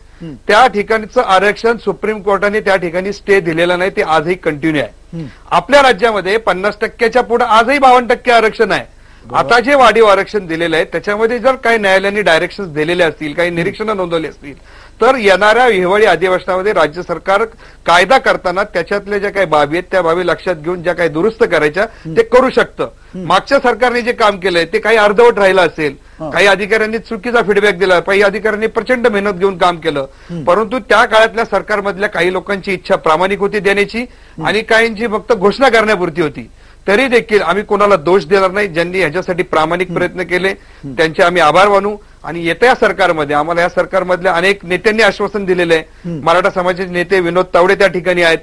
त्या ठिकाणचं आरक्षण सुप्रीम कोर्टाने त्या ठिकाणी स्टे दिलेला नाही, ते आजही कंटिन्यू आहे. आपल्या राज्यामध्ये 50%च्या पुढे आजही 52% आरक्षण आहे. आता जे वाढीव आरक्षण दिलेलं आहे त्याच्यामध्ये जर काही न्यायालयाने डायरेक्शन्स दिलेले असतील, काही निरीक्षणं नोंदवली असतील तर येणाऱ्या हिवाळी अधिवेशनामध्ये राज्य सरकार कायदा करताना त्याच्यातल्या ज्या काही बाबी आहेत त्या बाबी लक्षात घेऊन ज्या काही दुरुस्त करायच्या ते करू शकतं. मागच्या सरकारने जे काम केलंय ते काही अर्धवट राहिलं असेल, काही अधिकाऱ्यांनी चुकीचा फीडबॅक दिला, काही अधिकाऱ्यांनी प्रचंड मेहनत घेऊन काम केलं, परंतु त्या काळातल्या सरकारमधल्या काही लोकांची इच्छा प्रामाणिक होती देण्याची आणि काहींची फक्त घोषणा करण्यापुरती होती. तरी देखील आम्ही कोणाला दोष देणार नाही. ज्यांनी ह्याच्यासाठी प्रामाणिक प्रयत्न केले त्यांचे आम्ही आभार मानू. आणि येत्या सरकारमध्ये आम्हाला या सरकारमधल्या अनेक नेत्यांनी आश्वासन दिलेलं आहे. मराठा समाजाचे नेते विनोद तावडे त्या ठिकाणी आहेत,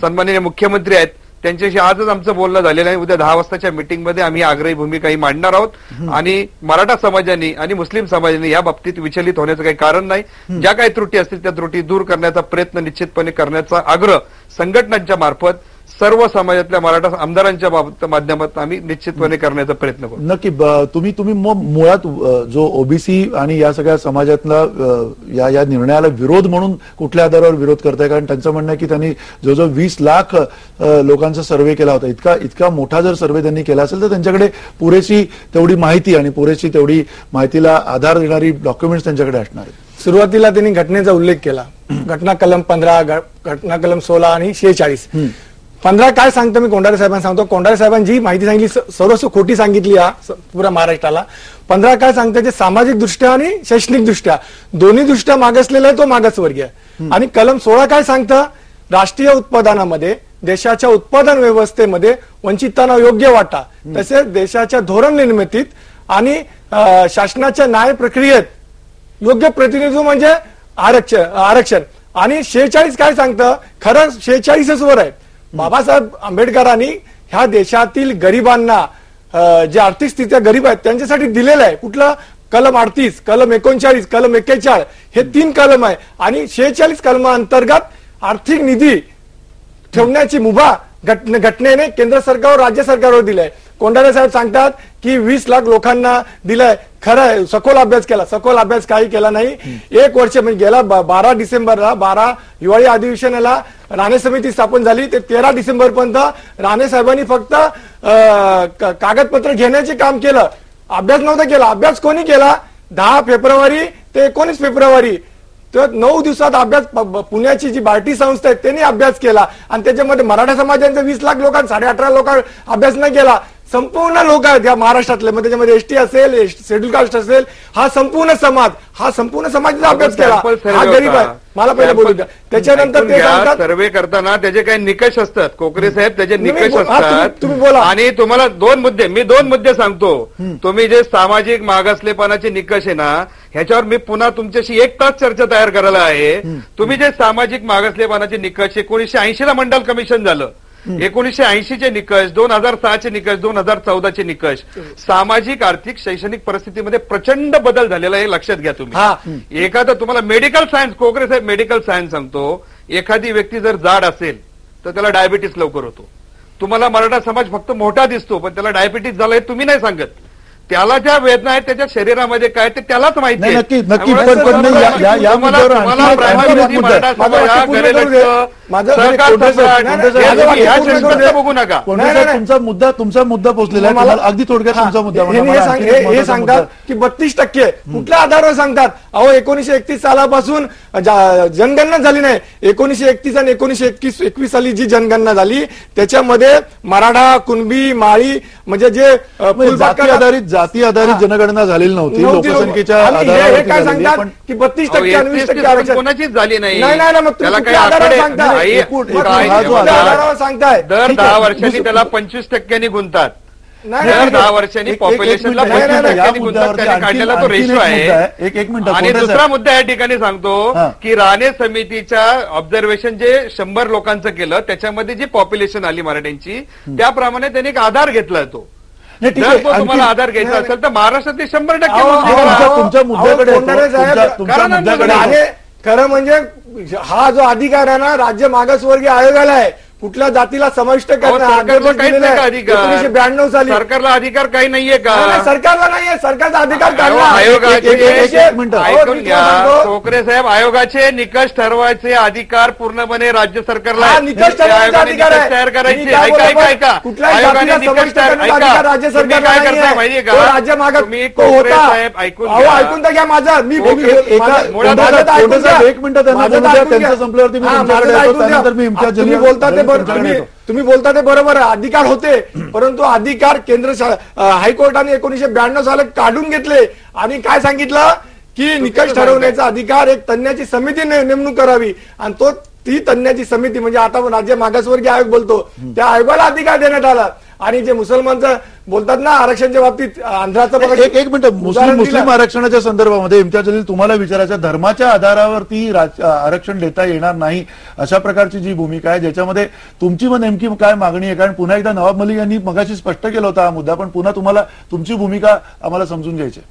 सन्माननीय मुख्यमंत्री आहेत, त्यांच्याशी आजच आमचं बोलणं झालेलं आहे. उद्या 10 वाजताच्या मीटिंगमध्ये आम्ही आग्रही भूमिकाही मांडणार आहोत. आणि मराठा समाजाने आणि मुस्लिम समाजाने या बाबतीत विचलित होण्याचं काही कारण नाही. ज्या काही त्रुटी असतील त्या त्रुटी दूर करण्याचा प्रयत्न निश्चितपणे करण्याचा आग्रह संघटनांच्या मार्फत सर्व समाजातल्या मराठा आमदारांच्या माध्यमातून आम्ही निश्चितपणे करण्याचा प्रयत्न करू. नक्की. तुम्ही मुळात जो ओबीसी आणि या सगळ्या समाजातला या निर्णयाला विरोध म्हणून कुठल्या आधारावर विरोध करताय? कारण त्यांचं म्हणणं आहे की त्यांनी जवळजवळ 20 लाख लोकांचा सर्व्हे केला होता. इतका मोठा जर सर्व्हे त्यांनी केला असेल तर त्यांच्याकडे पुरेशी तेवढी माहिती आणि पुरेशी तेवढी माहितीला आधार देणारी डॉक्युमेंट्स त्यांच्याकडे असणार आहेत. सुरुवातीला त्यांनी घटनेचा उल्लेख केला. घटना कलम 15, घटना कलम 16 आणि 46. 15 काय सांगतो मी कोंढारे साहेबांना सांगतो. कोंढारे साहेबांनी जी माहिती सांगितली सर्वस्व खोटी सांगितली पुऱ्या महाराष्ट्राला. 15 काय सांगतं जे सामाजिक दृष्ट्या आणि शैक्षणिक दृष्ट्या दोन्ही दृष्ट्या मागासलेला आहे तो मागासवर्गीय. आणि कलम 16 काय सांगतं राष्ट्रीय उत्पादनामध्ये देशाच्या उत्पादन व्यवस्थेमध्ये वंचितांना योग्य वाटा तसेच देशाच्या धोरण निर्मितीत आणि शासनाच्या न्याय प्रक्रियेत योग्य प्रतिनिधित्व म्हणजे आरक्षण. आणि 46 काय सांगतं खरं 46च वर आहे. बाबासाहेब आंबेडकरांनी ह्या देशातील गरिबांना जे आर्थिक स्थित्या गरीब आहेत त्यांच्यासाठी दिलेलं आहे. कुठलं कलम 38, कलम 39, कलम 41 हे 3 कलम आहे. आणि 46 कलमाअंतर्गत आर्थिक निधी ठेवण्याची मुभा घटनेने केंद्र सरकारवर राज्य सरकारवर दिलाय. कोंढारे साहेब सांगतात की 20 लाख लोकांना दिलाय. खरं आहे सखोल अभ्यास केला. सखोल अभ्यास काही केला नाही. 1 वर्ष म्हणजे गेला 12 डिसेंबरला 12 हिवाळी अधिवेशनाला राणे समिती स्थापन झाली. ते 13 डिसेंबर पर्यंत राणे साहेबांनी फक्त कागदपत्र घेण्याचे काम केलं. अभ्यास नव्हता केला. अभ्यास कोणी केला 10 फेब्रुवारी ते 19 फेब्रुवारी तर 9 दिवसात अभ्यास पुण्याची जी बार्टी संस्था आहे त्यांनी अभ्यास केला. आणि त्याच्यामध्ये मराठा समाजाचे 20 लाख लोकांना 18.5 लोक अभ्यास नाही केला. संपूर्ण लोक आहेत या महाराष्ट्रातले मग त्याच्यामध्ये एसटी असेल शेड्यूल कास्ट असेल हा संपूर्ण समाजाचा अभ्यास केला. हा गरीब आहे. मला पहिला बोलू द्या. त्याच्यानंतर ते सांगतात सर्वे करताना त्याचे काही निकष असतात. कोकरे साहेब त्याचे निकष असतात. तुम्ही बोला. आणि तुम्हाला 2 मुद्दे सांगतो. तुम्ही जे सामाजिक मागासलेपणाचे निकष आहे ना ह्याच्यावर मी पुन्हा तुमच्याशी 1 तास चर्चा तयार करायला आहे. तुम्ही जे सामाजिक मागासलेपणाचे निकष 1980 ला मंडल कमिशन झालं. 1980चे निकष 2006चे निकष 2014चे निकष सामाजिक आर्थिक शैक्षणिक परिस्थितीमध्ये प्रचंड बदल झालेला आहे लक्षात घ्या तुम्ही. एखादा तुम्हाला मेडिकल सायन्स कोकरे साहेब मेडिकल सायन्स सांगतो एखादी व्यक्ती जर जाड असेल तर त्याला डायबिटीस लवकर होतो. तुम्हाला मराठा समाज फक्त मोठा दिसतो पण त्याला डायबिटीस झालाय तुम्ही नाही सांगत. त्याला ज्या वेदना आहेत त्याच्या शरीरामध्ये काय ते त्यालाच माहिती आहे. नक्की या मुद्द्यावर बघू नका. तुमचा मुद्दा पोहोचलेला आहे. अगदी थोडक्यात तुमचा मुद्दा हे सांगतात की 32% कुठल्या आधारावर सांगतात. अहो 1931 सालापासून जनगणना झाली नाही. 1931 आणि 1921 साली जी जनगणना झाली त्याच्यामध्ये मराठा कुणबी माळी म्हणजे जे जाती आधारित जनगणना झालेली नव्हती. लोकसंख्येच्या आधारावर काय सांगतात की 32% आणि 20% आरक्षण कोणाचीच झाली नाही. मग त्याला काही आधारावर सांगताय दर 10 वर्षांनी त्याला 25% गुंतात. दर 10 वर्षांनी पॉप्युलेशनला 25% गुंतात त्यांनी काढलेला तो रेशो आहे. आणि दुसरा मुद्दा या ठिकाणी सांगतो की राणे समितीच्या ऑब्झर्वेशन जे 100 लोकांचं केलं त्याच्यामध्ये जी पॉप्युलेशन आली मराठ्यांची त्याप्रमाणे त्यांनी एक आधार घेतला तो. जर तो तुम्हाला आधार घ्यायचा असेल तर महाराष्ट्रातले 100% तुमच्या मुद्द्याकडे खरं म्हणजे हा जो अधिकार आहे ना राज्य मागासवर्गीय आयोगाला आहे कुठल्या जातीला समाविष्ट सरकारला काहीच नाही का अधिकार. 1992 साली सरकारला अधिकार काही नाहीये का. सरकारला नाहीये. सरकारचा अधिकार ऐकून घ्या कोकरे साहेब आयोगाचे निकष ठरवायचे अधिकार पूर्णपणे राज्य सरकारला निकष तयार करायचे. ऐका आयोगाने निकष तयार राज्य सरकार काय करताय माहितीये का राज्य मागास तुम्ही कोकरे साहेब ऐकून तर घ्या माझं. मी 1 मिनिट त्यांचं संपल्यावरती तुम्ही बोलता ते बरोबर आहे. अधिकार होते परंतु अधिकार केंद्र हायकोर्टाने 1992 साली काढून घेतले आणि काय सांगितलं की निकष ठरवण्याचा अधिकार एक तज्ञाची समिती नेमणूक करावी. आणि ती तज्ञाची समिती म्हणजे आता राज्य मागासवर्गीय आयोग बोलतो त्या आयोगाला अधिकार देण्यात आला. आणि जे मुसलमानचं बोलतात ना आरक्षणाच्या बाबतीत आंध्राचं 1 मिनिट मुस्लिम आरक्षणाच्या संदर्भामध्ये इम्तियाज जलील तुम्हाला विचारायचं धर्माच्या आधारावरती आरक्षण देता येणार नाही अशा प्रकारची जी भूमिका आहे ज्याच्यामध्ये तुमची नेमकी काय मागणी आहे. कारण पुन्हा एकदा नवाब मलिक यांनी मगाशी स्पष्ट केला होता हा मुद्दा पण पुन्हा तुम्हाला तुमची भूमिका आम्हाला समजून घ्यायची.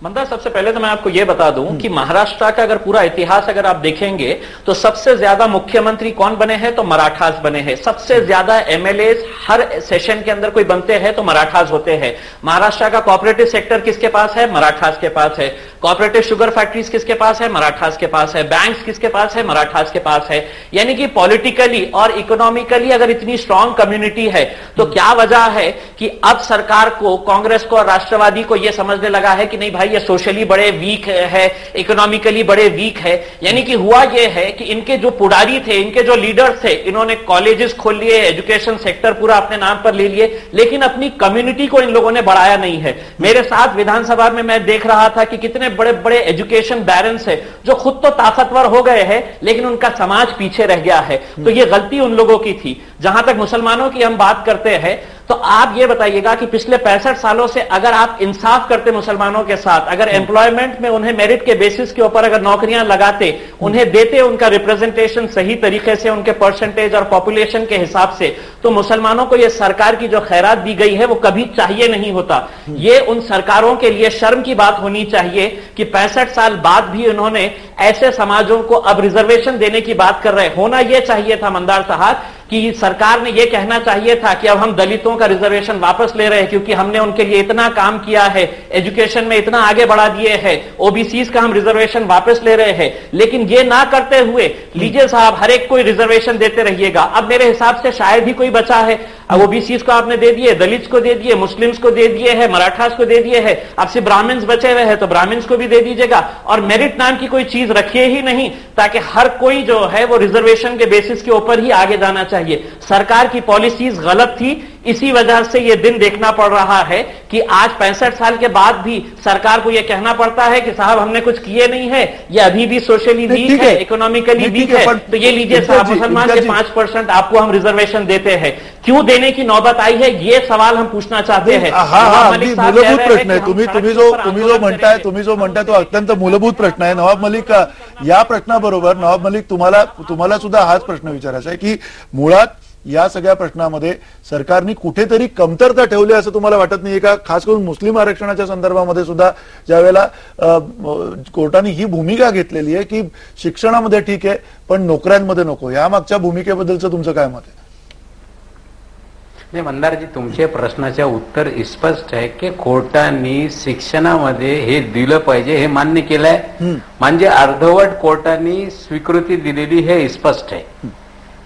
मंदा, सबसे पहले तो मैं आपको यह बता दूं कि महाराष्ट्र का अगर पूरा इतिहास अगर आप देखेंगे तो सबसे ज्यादा मुख्यमंत्री कौन बने हैं तो मराठास बने हैं। सबसे ज्यादा एमएलए हर सेशन के अंदर कोई बनते हैं तो मराठास होते हैं। महाराष्ट्र का कोऑपरेटिव सेक्टर किसके पास है? मराठास के पास है। कोऑपरेटिव शुगर फैक्ट्रीज किसके पास है? मराठास के पास है। बैंक्स किसके पास है? मराठास के पास है। यानी कि पॉलिटिकली और इकोनॉमिकली अगर इतनी स्ट्रांग कम्युनिटी है तो क्या वजह है कि अब सरकार को, कांग्रेस को और राष्ट्रवादी को यह समझने लगा है कि नहीं भाई ये सोशली बड़े वीक है, इकोनॉमिकली बड़े वीक है। यानी कि हुआ यह है कि इनके जो पुडारी थे, इनके जो लीडर्स थे, इन्होंने कॉलेजेस खोल लिए, एजुकेशन सेक्टर पूरा अपने नाम पर ले लिए, लेकिन अपनी कम्युनिटी को इन लोगों ने बढ़ाया नहीं है। मेरे साथ विधानसभा में मैं देख रहा था कि कितने बड़े बड़े एजुकेशन बैरन्स है जो खुद तो ताकतवर हो गए हैं लेकिन उनका समाज पीछे रह गया है। तो ये गलती उन लोगों की थी। जहां तक मुसलमानों की हम बात करते हैं तो आप ये बताइएगा कि पिछले 65 सालों से अगर आप इंसाफ करते मुसलमानों के साथ, अगर एम्प्लॉयमेंट में उन्हें मेरिट के बेसिस के ऊपर अगर नौकरियां लगाते, उन्हें देते उनका रिप्रेजेंटेशन सही तरीके से उनके परसेंटेज और पॉपुलेशन के हिसाब से, तो मुसलमानों को यह सरकार की जो खैरात दी गई है वो कभी चाहिए नहीं होता। ये उन सरकारों के लिए शर्म की बात होनी चाहिए कि 65 साल बाद भी उन्होंने ऐसे समाजों को अब रिजर्वेशन देने की बात कर रहे। होना यह चाहिए था मंदार साहब कि सरकार ने यह कहना चाहिए था कि अब हम दलितों का रिजर्वेशन वापस ले रहे हैं क्योंकि हमने उनके लिए इतना काम किया है, एजुकेशन में इतना आगे बढ़ा दिए हैं, ओबीसीज का हम रिजर्वेशन वापस ले रहे हैं। लेकिन ये ना करते हुए लीजिए साहब हर एक को रिजर्वेशन देते रहिएगा। अब मेरे हिसाब से शायद ही कोई बचा है। अब ओबीसीज को आपने दे दिए, दलित्स को दे दिए, मुस्लिम्स को दे दिए है, मराठास को दे दिए है, अब सिर्फ ब्राह्मण्स बचे हुए हैं तो ब्राह्मण्स को भी दे दीजिएगा। और मेरिट नाम की कोई चीज रखिए ही नहीं ताकि हर कोई जो है वो रिजर्वेशन के बेसिस के ऊपर ही आगे जाना चाहिए। सरकार की पॉलिसीज गलत थी, इसी वजह से यह दिन देखना पड़ रहा है कि आज 65 साल के बाद भी सरकार को यह कहना पड़ता है कि साहब हमने कुछ किए नहीं है, यह अभी भी सोशली वीक है, इकोनॉमिकली वीक है। तो ये लीजिए साहब मुसलमान के 5% आपको हम रिजर्वेशन देते हैं, क्यों देने की नौबत आई है, ये सवाल हम पूछना चाहते हैं। मूलभूत प्रश्न आहे। तुम्ही जो म्हणताय तो अत्यंत मूलभूत प्रश्न आहे। नवाब मलिक, या प्रश्नाबरोबर नवाब मलिक तुम्हाला सुद्धा हाच प्रश्न विचारायचा आहे की मुळात या सगळ्या प्रश्नामध्ये सरकारने कुठेतरी कमतरता ठेवली असं तुम्हाला वाटत नाहीये का? खास करून मुस्लिम आरक्षणाच्या संदर्भामध्ये सुद्धा ज्यावेळेला कोर्टाने ही भूमिका घेतलेली आहे की शिक्षणामध्ये ठीक आहे पण नोकऱ्यांमध्ये नको, या मागच्या भूमिकेबद्दलचं तुमचं काय मत आहे? नाही मंदारजी, तुमच्या प्रश्नाचे उत्तर स्पष्ट आहे की कोर्टाने शिक्षणामध्ये हे दिलं पाहिजे हे मान्य केलंय, म्हणजे अर्धवट कोर्टाने स्वीकृती दिलेली हे स्पष्ट आहे।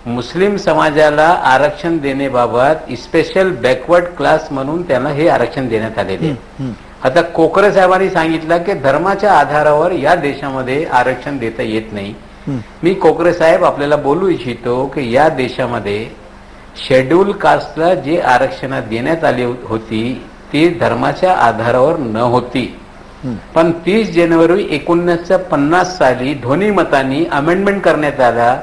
मुस्लिम समाजाला आरक्षण देण्याबाबत स्पेशल बॅकवर्ड क्लास म्हणून त्यांना हे आरक्षण देण्यात आलेले आहे। आता कोकरे साहेबांनी सांगितलं की धर्माच्या आधारावर या देशामध्ये आरक्षण देता येत नाही। मी कोकरे साहेब आपल्याला बोलू इच्छितो की या देशामध्ये शेड्यूल कास्टला जे आरक्षण देण्यात आली होती ती धर्माच्या आधारावर न होती, पण 30 जानेवारी 1950 साली ध्वनिमताने अमेंडमेंट करण्यात आला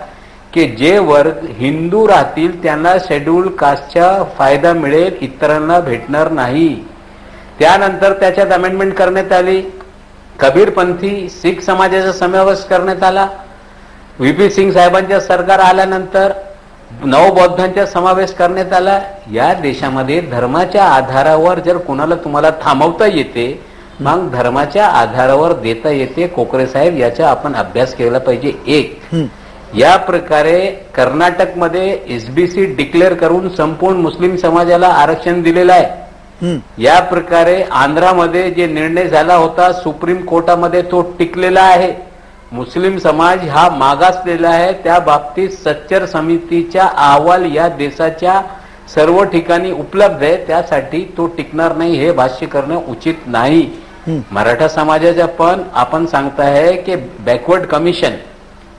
की जे वर्ग हिंदू राहतील त्यांना शेड्यूल कास्टचा फायदा मिळेल, इतरांना भेटणार नाही। त्यानंतर त्याच्यात अमेंडमेंट करण्यात आली, कबीरपंथी सिख समाजाचा समावेश करण्यात आला, व्हीपी सिंग साहेबांच्या सरकार आल्यानंतर नवबौद्धांचा समावेश करण्यात आला। या देशामध्ये धर्माच्या आधारावर जर कोणाला तुम्हाला थांबवता येते मग धर्माच्या आधारावर देता येते। कोकरे साहेब याचा आपण अभ्यास केला पाहिजे। एक या प्रकारे कर्नाटकमध्ये एसबीसी डिक्लेअर करून संपूर्ण मुस्लिम समाजाला आरक्षण दिलेलं आहे। या प्रकारे आंध्रामध्ये जे निर्णय झाला होता सुप्रीम कोर्टामध्ये तो टिकलेला आहे। मुस्लिम समाज हा मागासलेला आहे, त्या बाबतीत सच्चर समितीचा अहवाल या देशाच्या सर्व ठिकाणी उपलब्ध आहे, त्यासाठी तो टिकणार नाही हे भाष्य करणं उचित नाही। मराठा समाजाचा पण आपण सांगताय की backward commission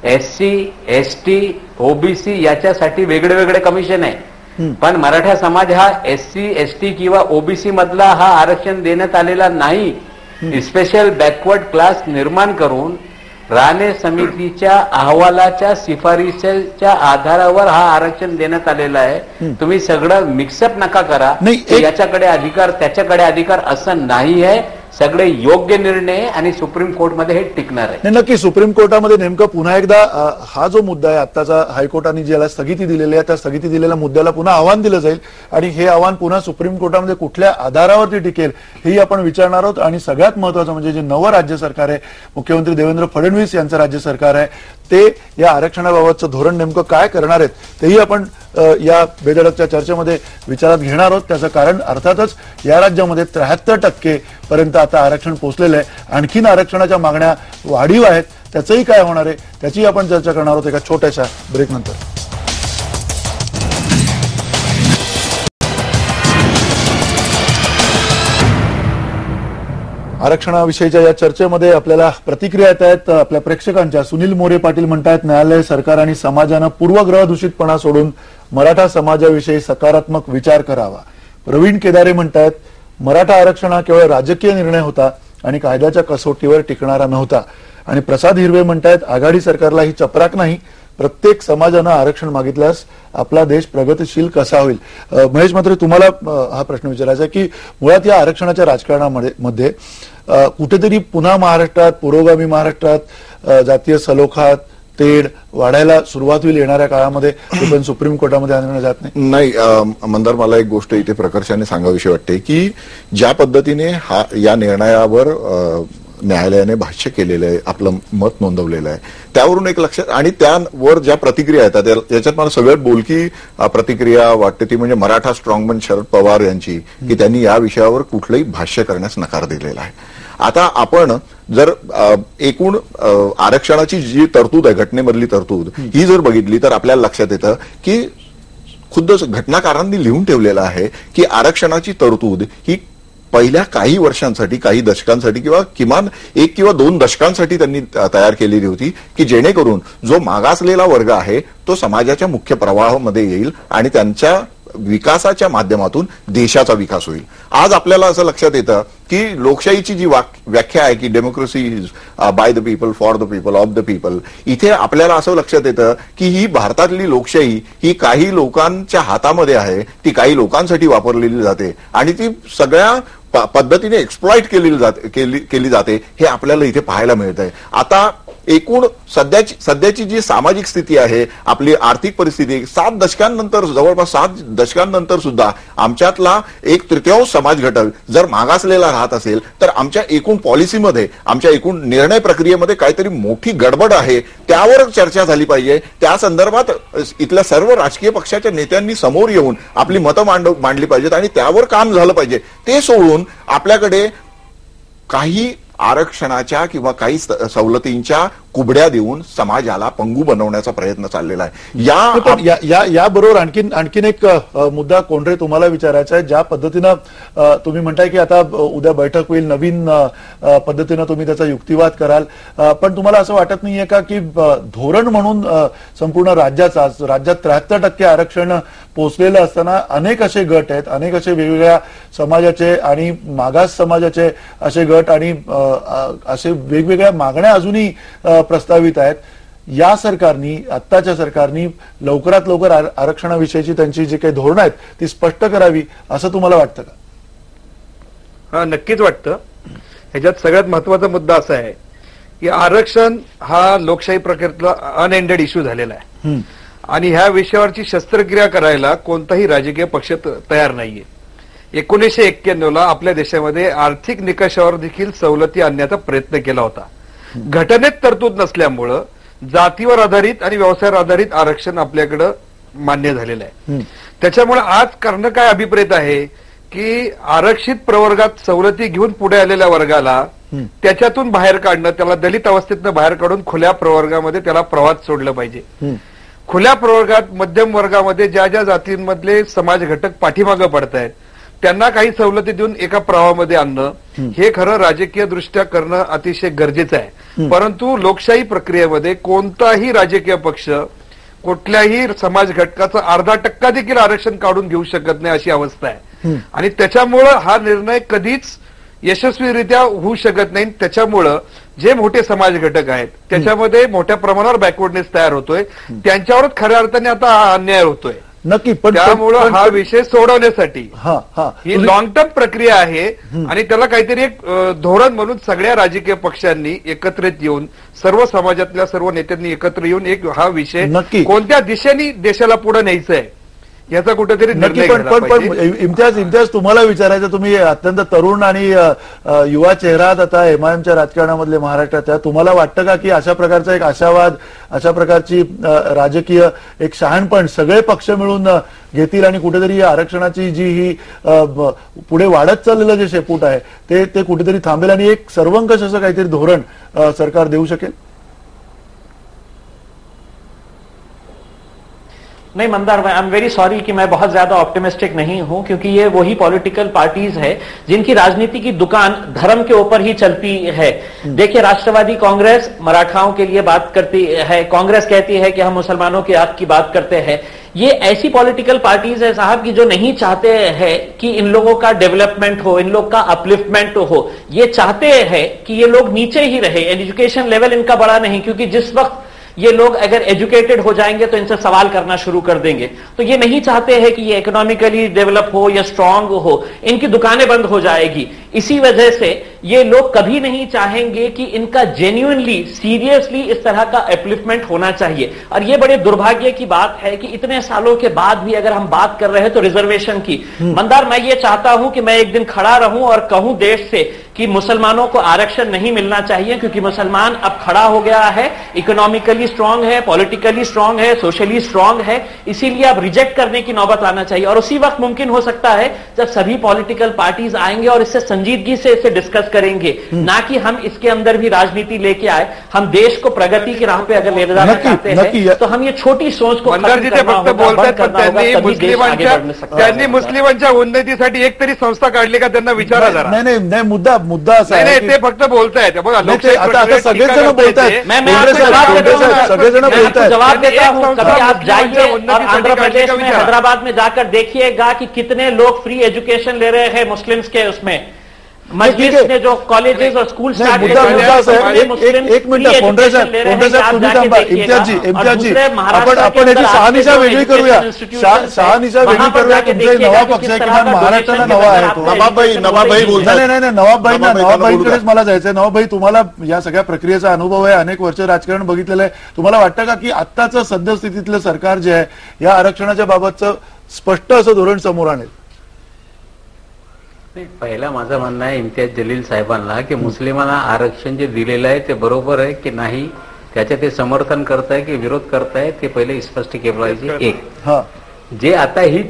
SC ST OBC याच्यासाठी वेगळे वेगळे कमिशन आहे, पण मराठा समाज हा एससी एसटी किंवा ओबीसी मधला हा आरक्षण देण्यात आलेला नाही। स्पेशल बॅकवर्ड क्लास निर्माण करून राणे समितीच्या अहवालाच्या शिफारशीच्या आधारावर हा आरक्षण देण्यात आलेला आहे। तुम्ही सगळं मिक्सअप नका करा, याच्याकडे अधिकार त्याच्याकडे अधिकार असं नाही आहे। सगळे योग्य निर्णय आणि सुप्रीम कोर्टमध्ये हे टिकणार आहे. नाही, नक्की सुप्रीम कोर्टामध्ये नेमकं पुन्हा एकदा हा जो मुद्दा आहे आत्ताचा हायकोर्टाने ज्याला स्थगिती दिलेली आहे त्या स्थगिती दिलेल्या मुद्द्याला पुन्हा आव्हान दिलं जाईल आणि हे आव्हान पुन्हा सुप्रीम कोर्टामध्ये कुठल्या आधारावरती टिकेल हेही आपण विचारणार आहोत. आणि सगळ्यात महत्वाचं म्हणजे जे नवं राज्य सरकार आहे, मुख्यमंत्री देवेंद्र फडणवीस यांचं राज्य सरकार आहे, ते या आरक्षणाबाबतचं धोरण नेमकं काय करणार आहेत तेही आपण या बेधडकच्या चर्चेमध्ये विचारात घेणार आहोत. त्याचं कारण अर्थातच या राज्यामध्ये 73% पर्यंत आता आरक्षण पोहोचलेलं आहे. आणखीन आरक्षणाच्या मागण्या वाढीव आहेत, त्याचंही काय होणार आहे त्याची आपण चर्चा करणार आहोत एका छोट्याशा ब्रेकनंतर. आरक्षणाविषयीच्या या चर्चेमध्ये आपल्याला प्रतिक्रिया येत आहेत आपल्या प्रेक्षकांच्या. सुनील मोरे पाटील म्हणतायत, न्यायालय, सरकार आणि समाजानं पूर्वग्रह दूषितपणा सोडून मराठा समाजाविषयी सकारात्मक विचार करावा. प्रवीण केदारे म्हणतायत, मराठा आरक्षण हा केवळ राजकीय निर्णय होता आणि कायद्याच्या कसोटीवर टिकणारा नव्हता. आणि प्रसाद हिरवे म्हणतायत, आघाडी सरकारला ही चपराक नाही, प्रत्येक समाजानं आरक्षण मागितल्यास आपला देश प्रगतिशील कसा होईल. महेश मात्र तुम्हाला हा प्रश्न विचारायचा आहे की मुळात या आरक्षणाच्या राजकारणामध्ये कुठेतरी पुन्हा महाराष्ट्रात, पुरोगामी महाराष्ट्रात जातीय सलोखा, तेढ वाढायला सुरुवात होईल येणाऱ्या काळामध्ये, ते पण सुप्रीम कोर्टामध्ये आणलं जात नाही. मंदार, मला एक गोष्ट इथे प्रकर्षाने सांगावीशी वाटते की ज्या पद्धतीने या निर्णयावर न्यायालयाने भाष्य केलेलं आहे, आपलं मत नोंदवलेलं आहे, त्यावरून एक लक्षात, आणि त्यावर ज्या प्रतिक्रिया येतात याच्यात मला सगळ्यात बोलकी प्रतिक्रिया वाटते ती म्हणजे मराठा स्ट्रॉंगमन शरद पवार यांची, की त्यांनी या विषयावर कुठलंही भाष्य करण्यास नकार दिलेला आहे. आता आपण जर एकूण आरक्षणाची जी तरतूद आहे, घटनेमधली तरतूद ही जर बघितली तर आपल्याला लक्षात येतं की खुद्द घटनाकारांनी लिहून ठेवलेलं आहे की आरक्षणाची तरतूद ही पहिल्या काही वर्षांसाठी, काही दशकांसाठी किंवा किमान 1 किंवा 2 दशकांसाठी त्यांनी तयार केलेली होती की जेणेकरून जो मागासलेला वर्ग आहे तो समाजाच्या मुख्य प्रवाहामध्ये येईल आणि त्यांच्या विकासाच्या माध्यमातून देशाचा विकास होईल. आज आपल्याला असं लक्षात येतं की लोकशाहीची जी व्याख्या आहे की democracy is by the people, for the people, of the people, इथे आपल्याला असं लक्षात येतं की ही भारतातली लोकशाही ही काही लोकांच्या हातामध्ये आहे, ती काही लोकांसाठी वापरलेली जाते आणि ती सगळ्या पद्धतीने एक्सप्लॉइट केली जाते हे आपल्याला इथे पाहायला मिळत आहे. आता एकूण सध्याची जी सामाजिक स्थिती आहे, आपली आर्थिक परिस्थिती, 7 दशकांनंतर, जवळपास 7 दशकांनंतर सुद्धा आमच्यातला 1/3 समाज घटक जर मागासलेला राहत असेल तर आमच्या एकूण पॉलिसीमध्ये, आमच्या एकूण निर्णय प्रक्रियेमध्ये काहीतरी मोठी गडबड आहे. त्यावर चर्चा झाली पाहिजे. त्या संदर्भात इथल्या सर्व राजकीय पक्षाच्या नेत्यांनी समोर येऊन आपली मतं मांडली पाहिजेत आणि त्यावर काम झालं पाहिजे. ते सोडून आपल्याकडे काही आरक्षणाच्या किंवा काही सवलतींच्या कुबड्या देऊन समाजाला पंगू बनवण्याचा प्रयत्न चाललेला आहे. याबरोबर आणखीन एक मुद्दा कोंढरे तुम्हाला विचारायचा आहे. ज्या पद्धतीनं तुम्ही म्हणताय की आता उद्या बैठक होईल, नवीन पद्धतीनं तुम्ही त्याचा युक्तिवाद कराल, पण तुम्हाला असं वाटत नाहीये का की धोरण म्हणून संपूर्ण राज्यात 73% आरक्षण पोचलेलं असताना अनेक असे गट आहेत, अनेक असे वेगवेगळ्या समाजाचे आणि मागास समाजाचे असे गट आणि असे वेगवेगळ्या मागण्या अजूनही प्रस्तावित आहेत. या सरकारनी, आत्ताच्या सरकारनी लवकरात लवकर आरक्षणाविषयीची त्यांची जी काही धोरणं आहेत ती स्पष्ट करावी असं तुम्हाला वाटतं का? हा, नक्कीच वाटतं. ह्याच्यात सगळ्यात महत्वाचा मुद्दा असा आहे की आरक्षण हा लोकशाही प्रक्रियेतला अनएंडेड इश्यू झालेला आहे आणि ह्या विषयावरची शस्त्रक्रिया करायला कोणताही राजकीय पक्ष तयार नाहीये. 1991ला आपल्या देशामध्ये आर्थिक निकषावर देखील सवलती आणण्याचा प्रयत्न केला होता. घटनेत तरतूद नसल्यामुळं जातीवर आधारित आणि व्यवसायावर आधारित आरक्षण आपल्याकडं मान्य झालेलं आहे. त्याच्यामुळे आज करणं काय अभिप्रेत आहे की आरक्षित प्रवर्गात सवलती घेऊन पुढे आलेल्या वर्गाला त्याच्यातून बाहेर काढणं, त्याला दलित अवस्थेतनं बाहेर काढून खुल्या प्रवर्गामध्ये त्याला प्रवाहात सोडलं पाहिजे. खुल्या प्रवर्गात मध्यम वर्गामध्ये ज्या ज्या जातींमधले समाज घटक पाठीमागं पडतायत त्यांना काही सवलती देऊन एका प्रवाहामध्ये आणणं हे खरं राजकीय दृष्ट्या करणं अतिशय गरजेचं आहे. परंतु लोकशाही प्रक्रियेमध्ये कोणताही राजकीय पक्ष कुठल्याही समाज घटकाचं 0.5% देखील आरक्षण काढून घेऊ शकत नाही अशी अवस्था आहे आणि त्याच्यामुळं हा निर्णय कधीच यशस्वीरित्या होऊ शकत नाही. त्याच्यामुळं जे मोठे समाज घटक आहेत त्याच्यामध्ये मोठ्या प्रमाणावर बॅकवर्डनेस तयार होतोय, त्यांच्यावरच खऱ्या अर्थाने आता हा अन्याय होतोय. नक्की. पण त्यामुळं हा विषय सोडवण्यासाठी ही लॉंग टर्म प्रक्रिया आहे आणि त्याला काहीतरी एक धोरण म्हणून सगळ्या राजकीय पक्षांनी एकत्रित येऊन, सर्व समाजातल्या सर्व नेत्यांनी एकत्र येऊन एक हा विषय कोणत्या दिशेने देशाला पुढे न्यायचा आहे याचा कुठेतरी नक्की. पण इम्तियाज तुम्हाला विचारायचं, तुम्ही अत्यंत तरुण आणि युवा चेहरा आता एमआयएमच्या राजकारणामधले महाराष्ट्रात, तुम्हाला वाटतं का की अशा प्रकारचा एक आशावाद, अशा प्रकारची राजकीय एक शहाणपण सगळे पक्ष मिळून घेतील आणि कुठेतरी आरक्षणाची जी ही पुढे वाढत चाललेलं जे शेपूट आहे ते कुठेतरी थांबेल आणि एक सर्वंकष असं काहीतरी धोरण सरकार देऊ शकेल? नहीं Mandar, I am very sorry कि मैं बहुत ज्यादा ऑप्टिमिस्टिक नहीं हूं, क्योंकि ये वही पॉलिटिकल पार्टीज है जिनकी राजनीति की दुकान धर्म के ऊपर ही चलती है। देखिए, राष्ट्रवादी कांग्रेस मराठाओं के लिए बात करती है, कांग्रेस कहती है कि हम मुसलमानों के हक की बात करते हैं। ये ऐसी पॉलिटिकल पार्टीज है साहब की जो नहीं चाहते हैं कि इन लोगों का डेवलपमेंट हो, इन लोग का अपलिफ्टमेंट हो। ये चाहते हैं कि ये लोग नीचे ही रहे, एजुकेशन लेवल इनका बड़ा नहीं, क्योंकि जिस वक्त ये लोग अगर एजुकेटेड हो जाएंगे तो इनसे सवाल करना शुरू कर देंगे। तो ये नहीं चाहते हैं कि ये इकोनॉमिकली डेवलप हो या स्ट्रांग हो, इनकी दुकानें बंद हो जाएगी। इसी वजह से ये लोग कभी नहीं चाहेंगे कि इनका जेन्युइनली सीरियसली इस तरह का अपलिफ्टमेंट होना चाहिए। और ये बड़े दुर्भाग्य की बात है कि इतने सालों के बाद भी अगर हम बात कर रहे हैं तो रिजर्वेशन की, मंदार मैं ये चाहता हूं कि मैं एक दिन खड़ा रहूं और कहूं देश से कि मुसलमानों को आरक्षण नहीं मिलना चाहिए, क्योंकि मुसलमान अब खड़ा हो गया है, इकोनॉमिकली स्ट्रांग है, पॉलिटिकली स्ट्रांग है, सोशली स्ट्रांग है, इसीलिए अब रिजेक्ट करने की नौबत आना चाहिए। और उसी वक्त मुमकिन हो सकता है जब सभी पॉलिटिकल पार्टीज आएंगे और इससे संजीदगी से इसे डिस्कस करेंगे, ना कि हम इसके अंदर भी राजनीति लेके आए। हम देश को प्रगति की राह पे अगर ले जाना चाहते हैं तो हम ये छोटी सोच को त्यांनी मुस्लिमांच्या उन्नतीसाठी एक तरी संस्था काढली का, त्यांना विचारा जरा। नाही, मुद्दा असा आहे, ते फक्त बोलतायत, आता सगळेजण बोलतायत, सगळेजण बोलतायत। जवाब देता हूं, कभी आप जाइए और आंध्र प्रदेश में हैदराबाद में जाकर देखिएगा कि कितने लोग फ्री एजुकेशन ले रहे हैं मुस्लिम्स के उसमें मस्जिद ने जो कॉलेजेस और स्कूल स्टार्ट एक मिनिट फोंडरे साहेब तुम्ही थांबा। इम्तियाज जी आपण याची शहानिशा वेगळी करूया, शहानिशा वेगळी करूया। तुमचा नवा पक्ष आहे किंवा महाराष्ट्राला नवा आहे तो। नवाबाई बोलतात। नाही, नवाबाईंकडेच मला जायचंय। नवाबाई, तुम्हाला या सगळ्या प्रक्रियेचा अनुभव आहे, अनेक वर्ष राजकारण बघितलेलं आहे, तुम्हाला वाटतं का की आत्ताचं सद्यस्थितीतलं सरकार जे आहे या आरक्षणाच्या बाबतचं स्पष्ट असं धोरण समोर आणेल? पहिला माझं म्हणणं आहे इम्तियाज जलील साहेबांना की मुस्लिमांना आरक्षण जे दिलेलं आहे ते बरोबर आहे की नाही, त्याचे ते समर्थन करताय की विरोध करताय ते पहिले स्पष्ट केलं पाहिजे। एक जे आता ही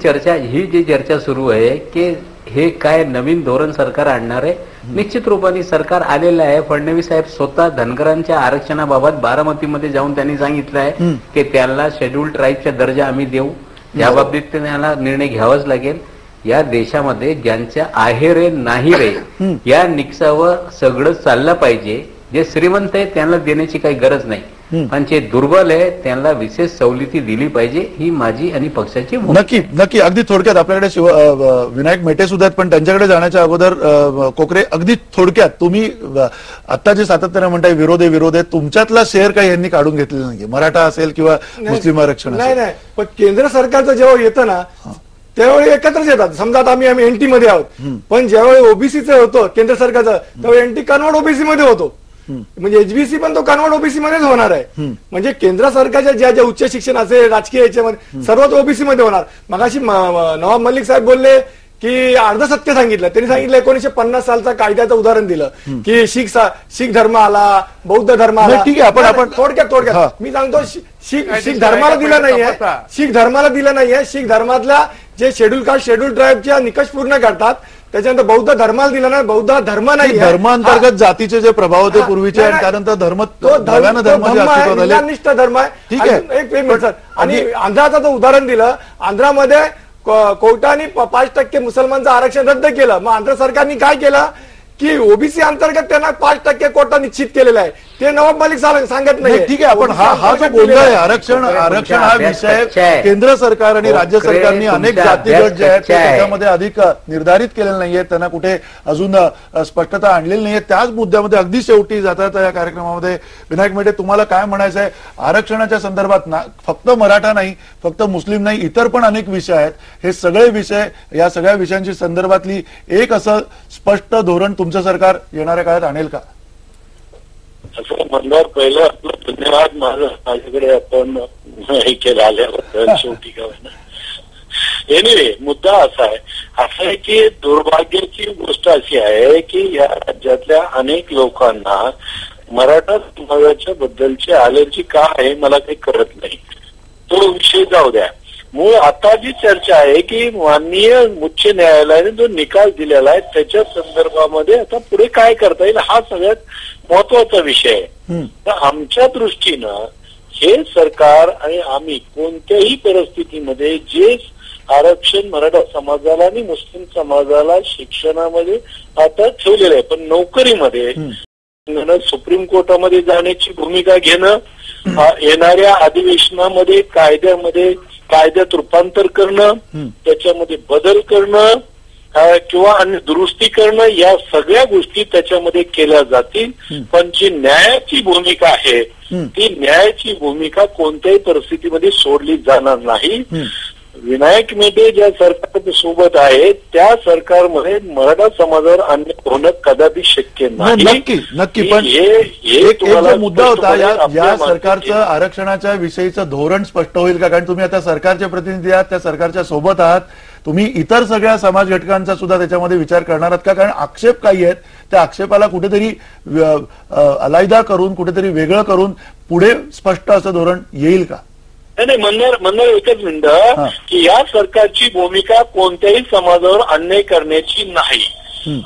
जी चर्चा सुरू आहे की हे काय नवीन धोरण सरकार आणणार आहे, निश्चित रूपाने सरकार आलेलं आहे। फडणवीस साहेब स्वतः धनगरांच्या आरक्षणाबाबत बारामतीमध्ये जाऊन त्यांनी सांगितलं आहे की त्याला शेड्यूल्ड ट्राईबचा दर्जा आम्ही देऊ, या बाबतीत त्यांना निर्णय घ्यावाच लागेल। या देशामध्ये ज्यांच्या आहे रे नाही रे या निकषावर सगळं चाललं पाहिजे। जे श्रीमंत आहे त्यांना देण्याची काही गरज नाही, पण जे दुर्बल आहे त्यांना विशेष सवलती दिली पाहिजे, ही माझी आणि पक्षाची नक्की नक्की। अगदी थोडक्यात आपल्याकडे विनायक मेटे सुद्धा आहेत, पण त्यांच्याकडे जाण्याच्या अगोदर कोकरे, अगदी थोडक्यात तुम्ही आता जे सातत्याने म्हणताय विरोध आहे, तुमच्यातला शेअर काही यांनी काढून घेतलेला नाही, मराठा असेल किंवा मुस्लिम आरक्षण? नाही, पण केंद्र सरकारचं जेव्हा येतं ना त्यावेळी एकत्रच येतात। समजा आता आम्ही एनटी मध्ये आहोत, पण ज्यावेळी ओबीसीचं होतं केंद्र सरकारचं त्यावेळी एनटी कन्वर्ट ओबीसी मध्ये होतो, म्हणजे एचबीसी पण तो कन्वर्ट ओबीसी मध्येच होणार आहे। म्हणजे केंद्र सरकारच्या ज्या उच्च शिक्षण असेल राजकीय याच्यामध्ये सर्वच ओबीसी मध्ये होणार। मगाशी नवाब मलिक साहेब बोलले की अर्ध सत्य सांगितलं, त्यांनी सांगितलं 1950 सालचा कायद्याचं उदाहरण दिलं की शीख धर्म आला, बौद्ध धर्म आला। ठीक आहे, आपण थोडक्यात मी सांगतो शीख धर्माला दिलं नाहीये, शीख धर्मातल्या जे शेड्यूल कास्ट शेड्यूल ट्राईबच्या निकष पूर्ण करतात, त्याच्यानंतर बौद्ध धर्माला दिला नाही, बौद्ध धर्म नाही, धर्मांतर्गत जातीचे जे प्रभाव होते पूर्वीचे आणि त्यानंतर धर्म निष्ठ धर्म आहे। ठीक आहे, एक मिनिट सर। आणि आंध्राचं उदाहरण दिलं, आंध्रामध्ये कोर्टाने 5% मुसलमानचं आरक्षण रद्द केलं, मग आंध्र सरकारने काय केलं की ओबीसी अंतर्गत त्यांना 5% कोटा निश्चित केलेला आहे। ते नवाब मालिक सांगत नाही. ठीक आहे, आपण हा जो गोंधळ आहे, आरक्षण हा विषय केंद्र सरकार आणि राज्य सरकारने अनेक जातीगट जे आहेत त्याच्यामध्ये अधिक निर्धारित केलेले नाहीये, त्यांना कुठे अजून स्पष्टता आणलेली नाहीये. त्याच मुद्द्यामध्ये अगदी शेवटी जातात या कार्यक्रमामध्ये विनायक मेटे, तुम्हाला काय म्हणायचं आहे आरक्षणाच्या संदर्भात? फक्त मराठा नाही, फक्त मुस्लिम नाही, इतर पण अनेक विषय आहेत. हे सगळे विषय, या सगळ्या विषयांची संदर्भातली एक असं स्पष्ट धोरण तुमचं सरकार येणाऱ्या काळात आणेल का? असं म्हणणार पहिलं आपलं धन्यवाद माझ्याकडे आपण हे केलं आल्याबद्दल. शेवटी काय ना, एनिवे मुद्दा असा आहे की दुर्भाग्याची गोष्ट अशी आहे की या राज्यातल्या अनेक लोकांना मराठा समाजाच्या बद्दलची अलर्जी का आहे मला काही कळत नाही. तो विषय जाऊ द्या. मूळ आता जी चर्चा आहे की माननीय उच्च न्यायालयाने जो निकाल दिलेला आहे त्याच्या संदर्भामध्ये आता पुढे काय करता येईल हा सगळ्यात महत्वाचा विषय आहे. तर आमच्या दृष्टीनं हे सरकार आणि आम्ही कोणत्याही परिस्थितीमध्ये जे आरक्षण मराठा समाजाला आणि मुस्लिम समाजाला शिक्षणामध्ये आता ठेवलेलं आहे, पण नोकरीमध्ये सुप्रीम कोर्टामध्ये जाण्याची भूमिका घेणं, येणाऱ्या अधिवेशनामध्ये कायद्यात रूपांतर करणं, त्याच्यामध्ये बदल करणं किंवा अन्य दुरुस्ती करणं, या सगळ्या गोष्टी त्याच्यामध्ये केल्या जातील. पण जी न्यायाची भूमिका आहे ती न्यायाची भूमिका कोणत्याही परिस्थितीमध्ये सोडली जाणार नाही. विनायक मेटे ज्या सरकार सोबत आहे त्या सरकारमध्ये मराठा समाजावर अन्याय होणं कदापि शक्य नाही. नक्की पण एक मुद्दा होता, या सरकारचं आरक्षणाच्या विषयीचं धोरण स्पष्ट होईल का? कारण तुम्ही आता सरकारचे प्रतिनिधी आहात, त्या सरकारच्या सोबत आहात, तुम्ही इतर सगळ्या समाज घटकांचा सुद्धा त्याच्यामध्ये विचार करणार आहात का? कारण आक्षेप काही आहेत, त्या आक्षेपाला कुठेतरी अलायदा करून, कुठेतरी वेगळं करून पुढे स्पष्ट असं धोरण येईल का? नाही, म्हणणार एकच मिनिट की या सरकारची भूमिका कोणत्याही समाजावर अन्याय करण्याची नाही.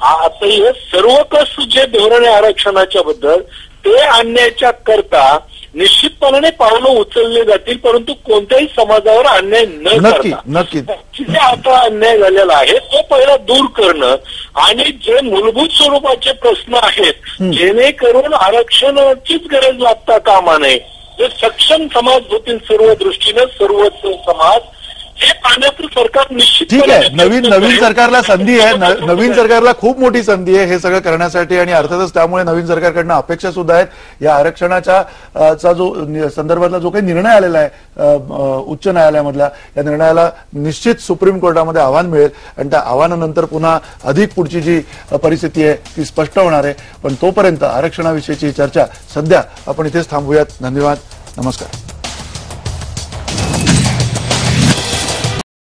आता हे सर्वकष जे धोरण आहे आरक्षणाच्या बद्दल ते आणण्याच्या करता निश्चितपणाने पावलं उचलले जातील, परंतु कोणत्याही समाजावर अन्याय न करता जे आता अन्याय झालेला आहे तो पहिला दूर करणं आणि जे मूलभूत स्वरूपाचे प्रश्न आहेत जेणेकरून आरक्षणाचीच गरज लागता कामा नये, जे सक्षम समाज होतील सर्व दृष्टीनं सर्वच समाज, हे पाण्याचं सरकार निश्चित. ठीक आहे, नवीन सरकारला संधी आहे, नवीन सरकारला खूप मोठी संधी आहे हे सगळं करण्यासाठी आणि अर्थातच त्यामुळे नवीन सरकारकडनं अपेक्षा सुद्धा आहेत. या आरक्षणाच्या जो संदर्भातला जो काही निर्णय आलेला आहे उच्च न्यायालयामधला, या निर्णयाला निश्चित सुप्रीम कोर्टामध्ये आव्हान मिळेल आणि त्या आव्हानानंतर पुन्हा अधिक पुढची जी परिस्थिती आहे ती स्पष्ट होणार आहे. पण तोपर्यंत आरक्षणाविषयीची चर्चा सध्या आपण इथेच थांबूयात. धन्यवाद, नमस्कार.